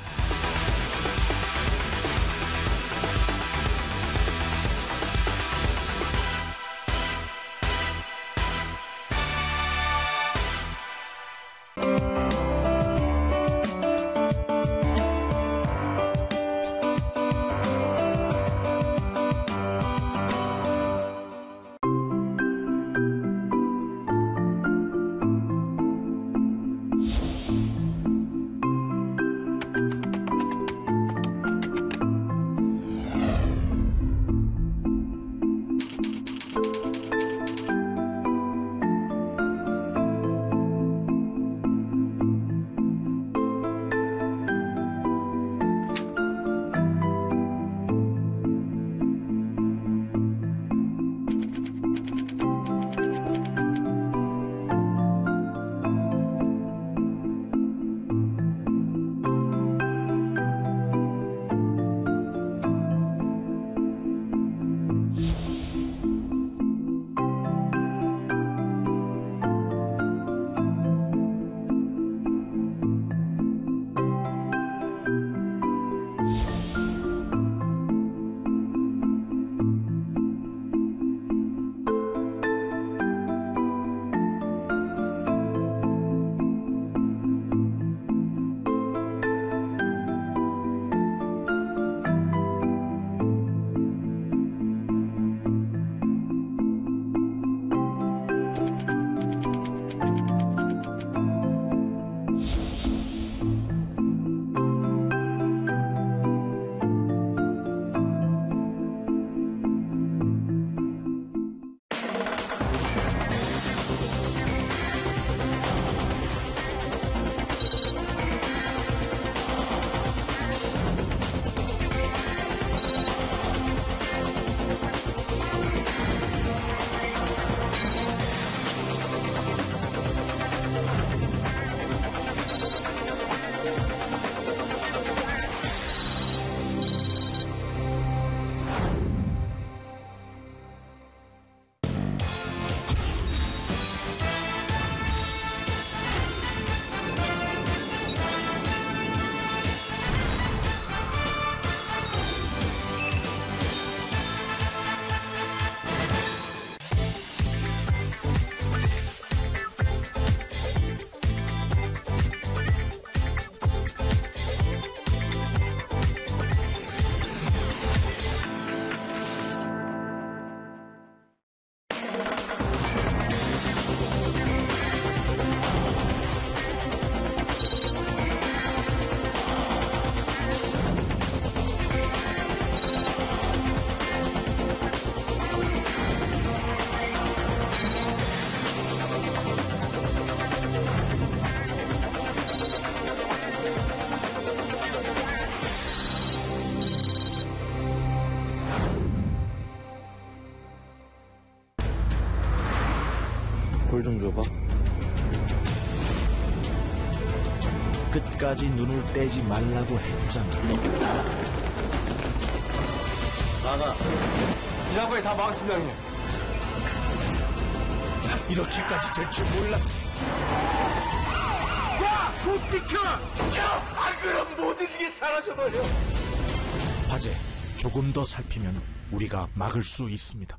볼 좀 줘봐. 끝까지 눈을 떼지 말라고 했잖아. 나가. 이 장관이 다 막았습니다, 형님. 이렇게까지 될 줄 몰랐어. 야! 못 비켜! 야! 안 그럼 모든 게 사라져버려. 화재, 조금 더 살피면 우리가 막을 수 있습니다.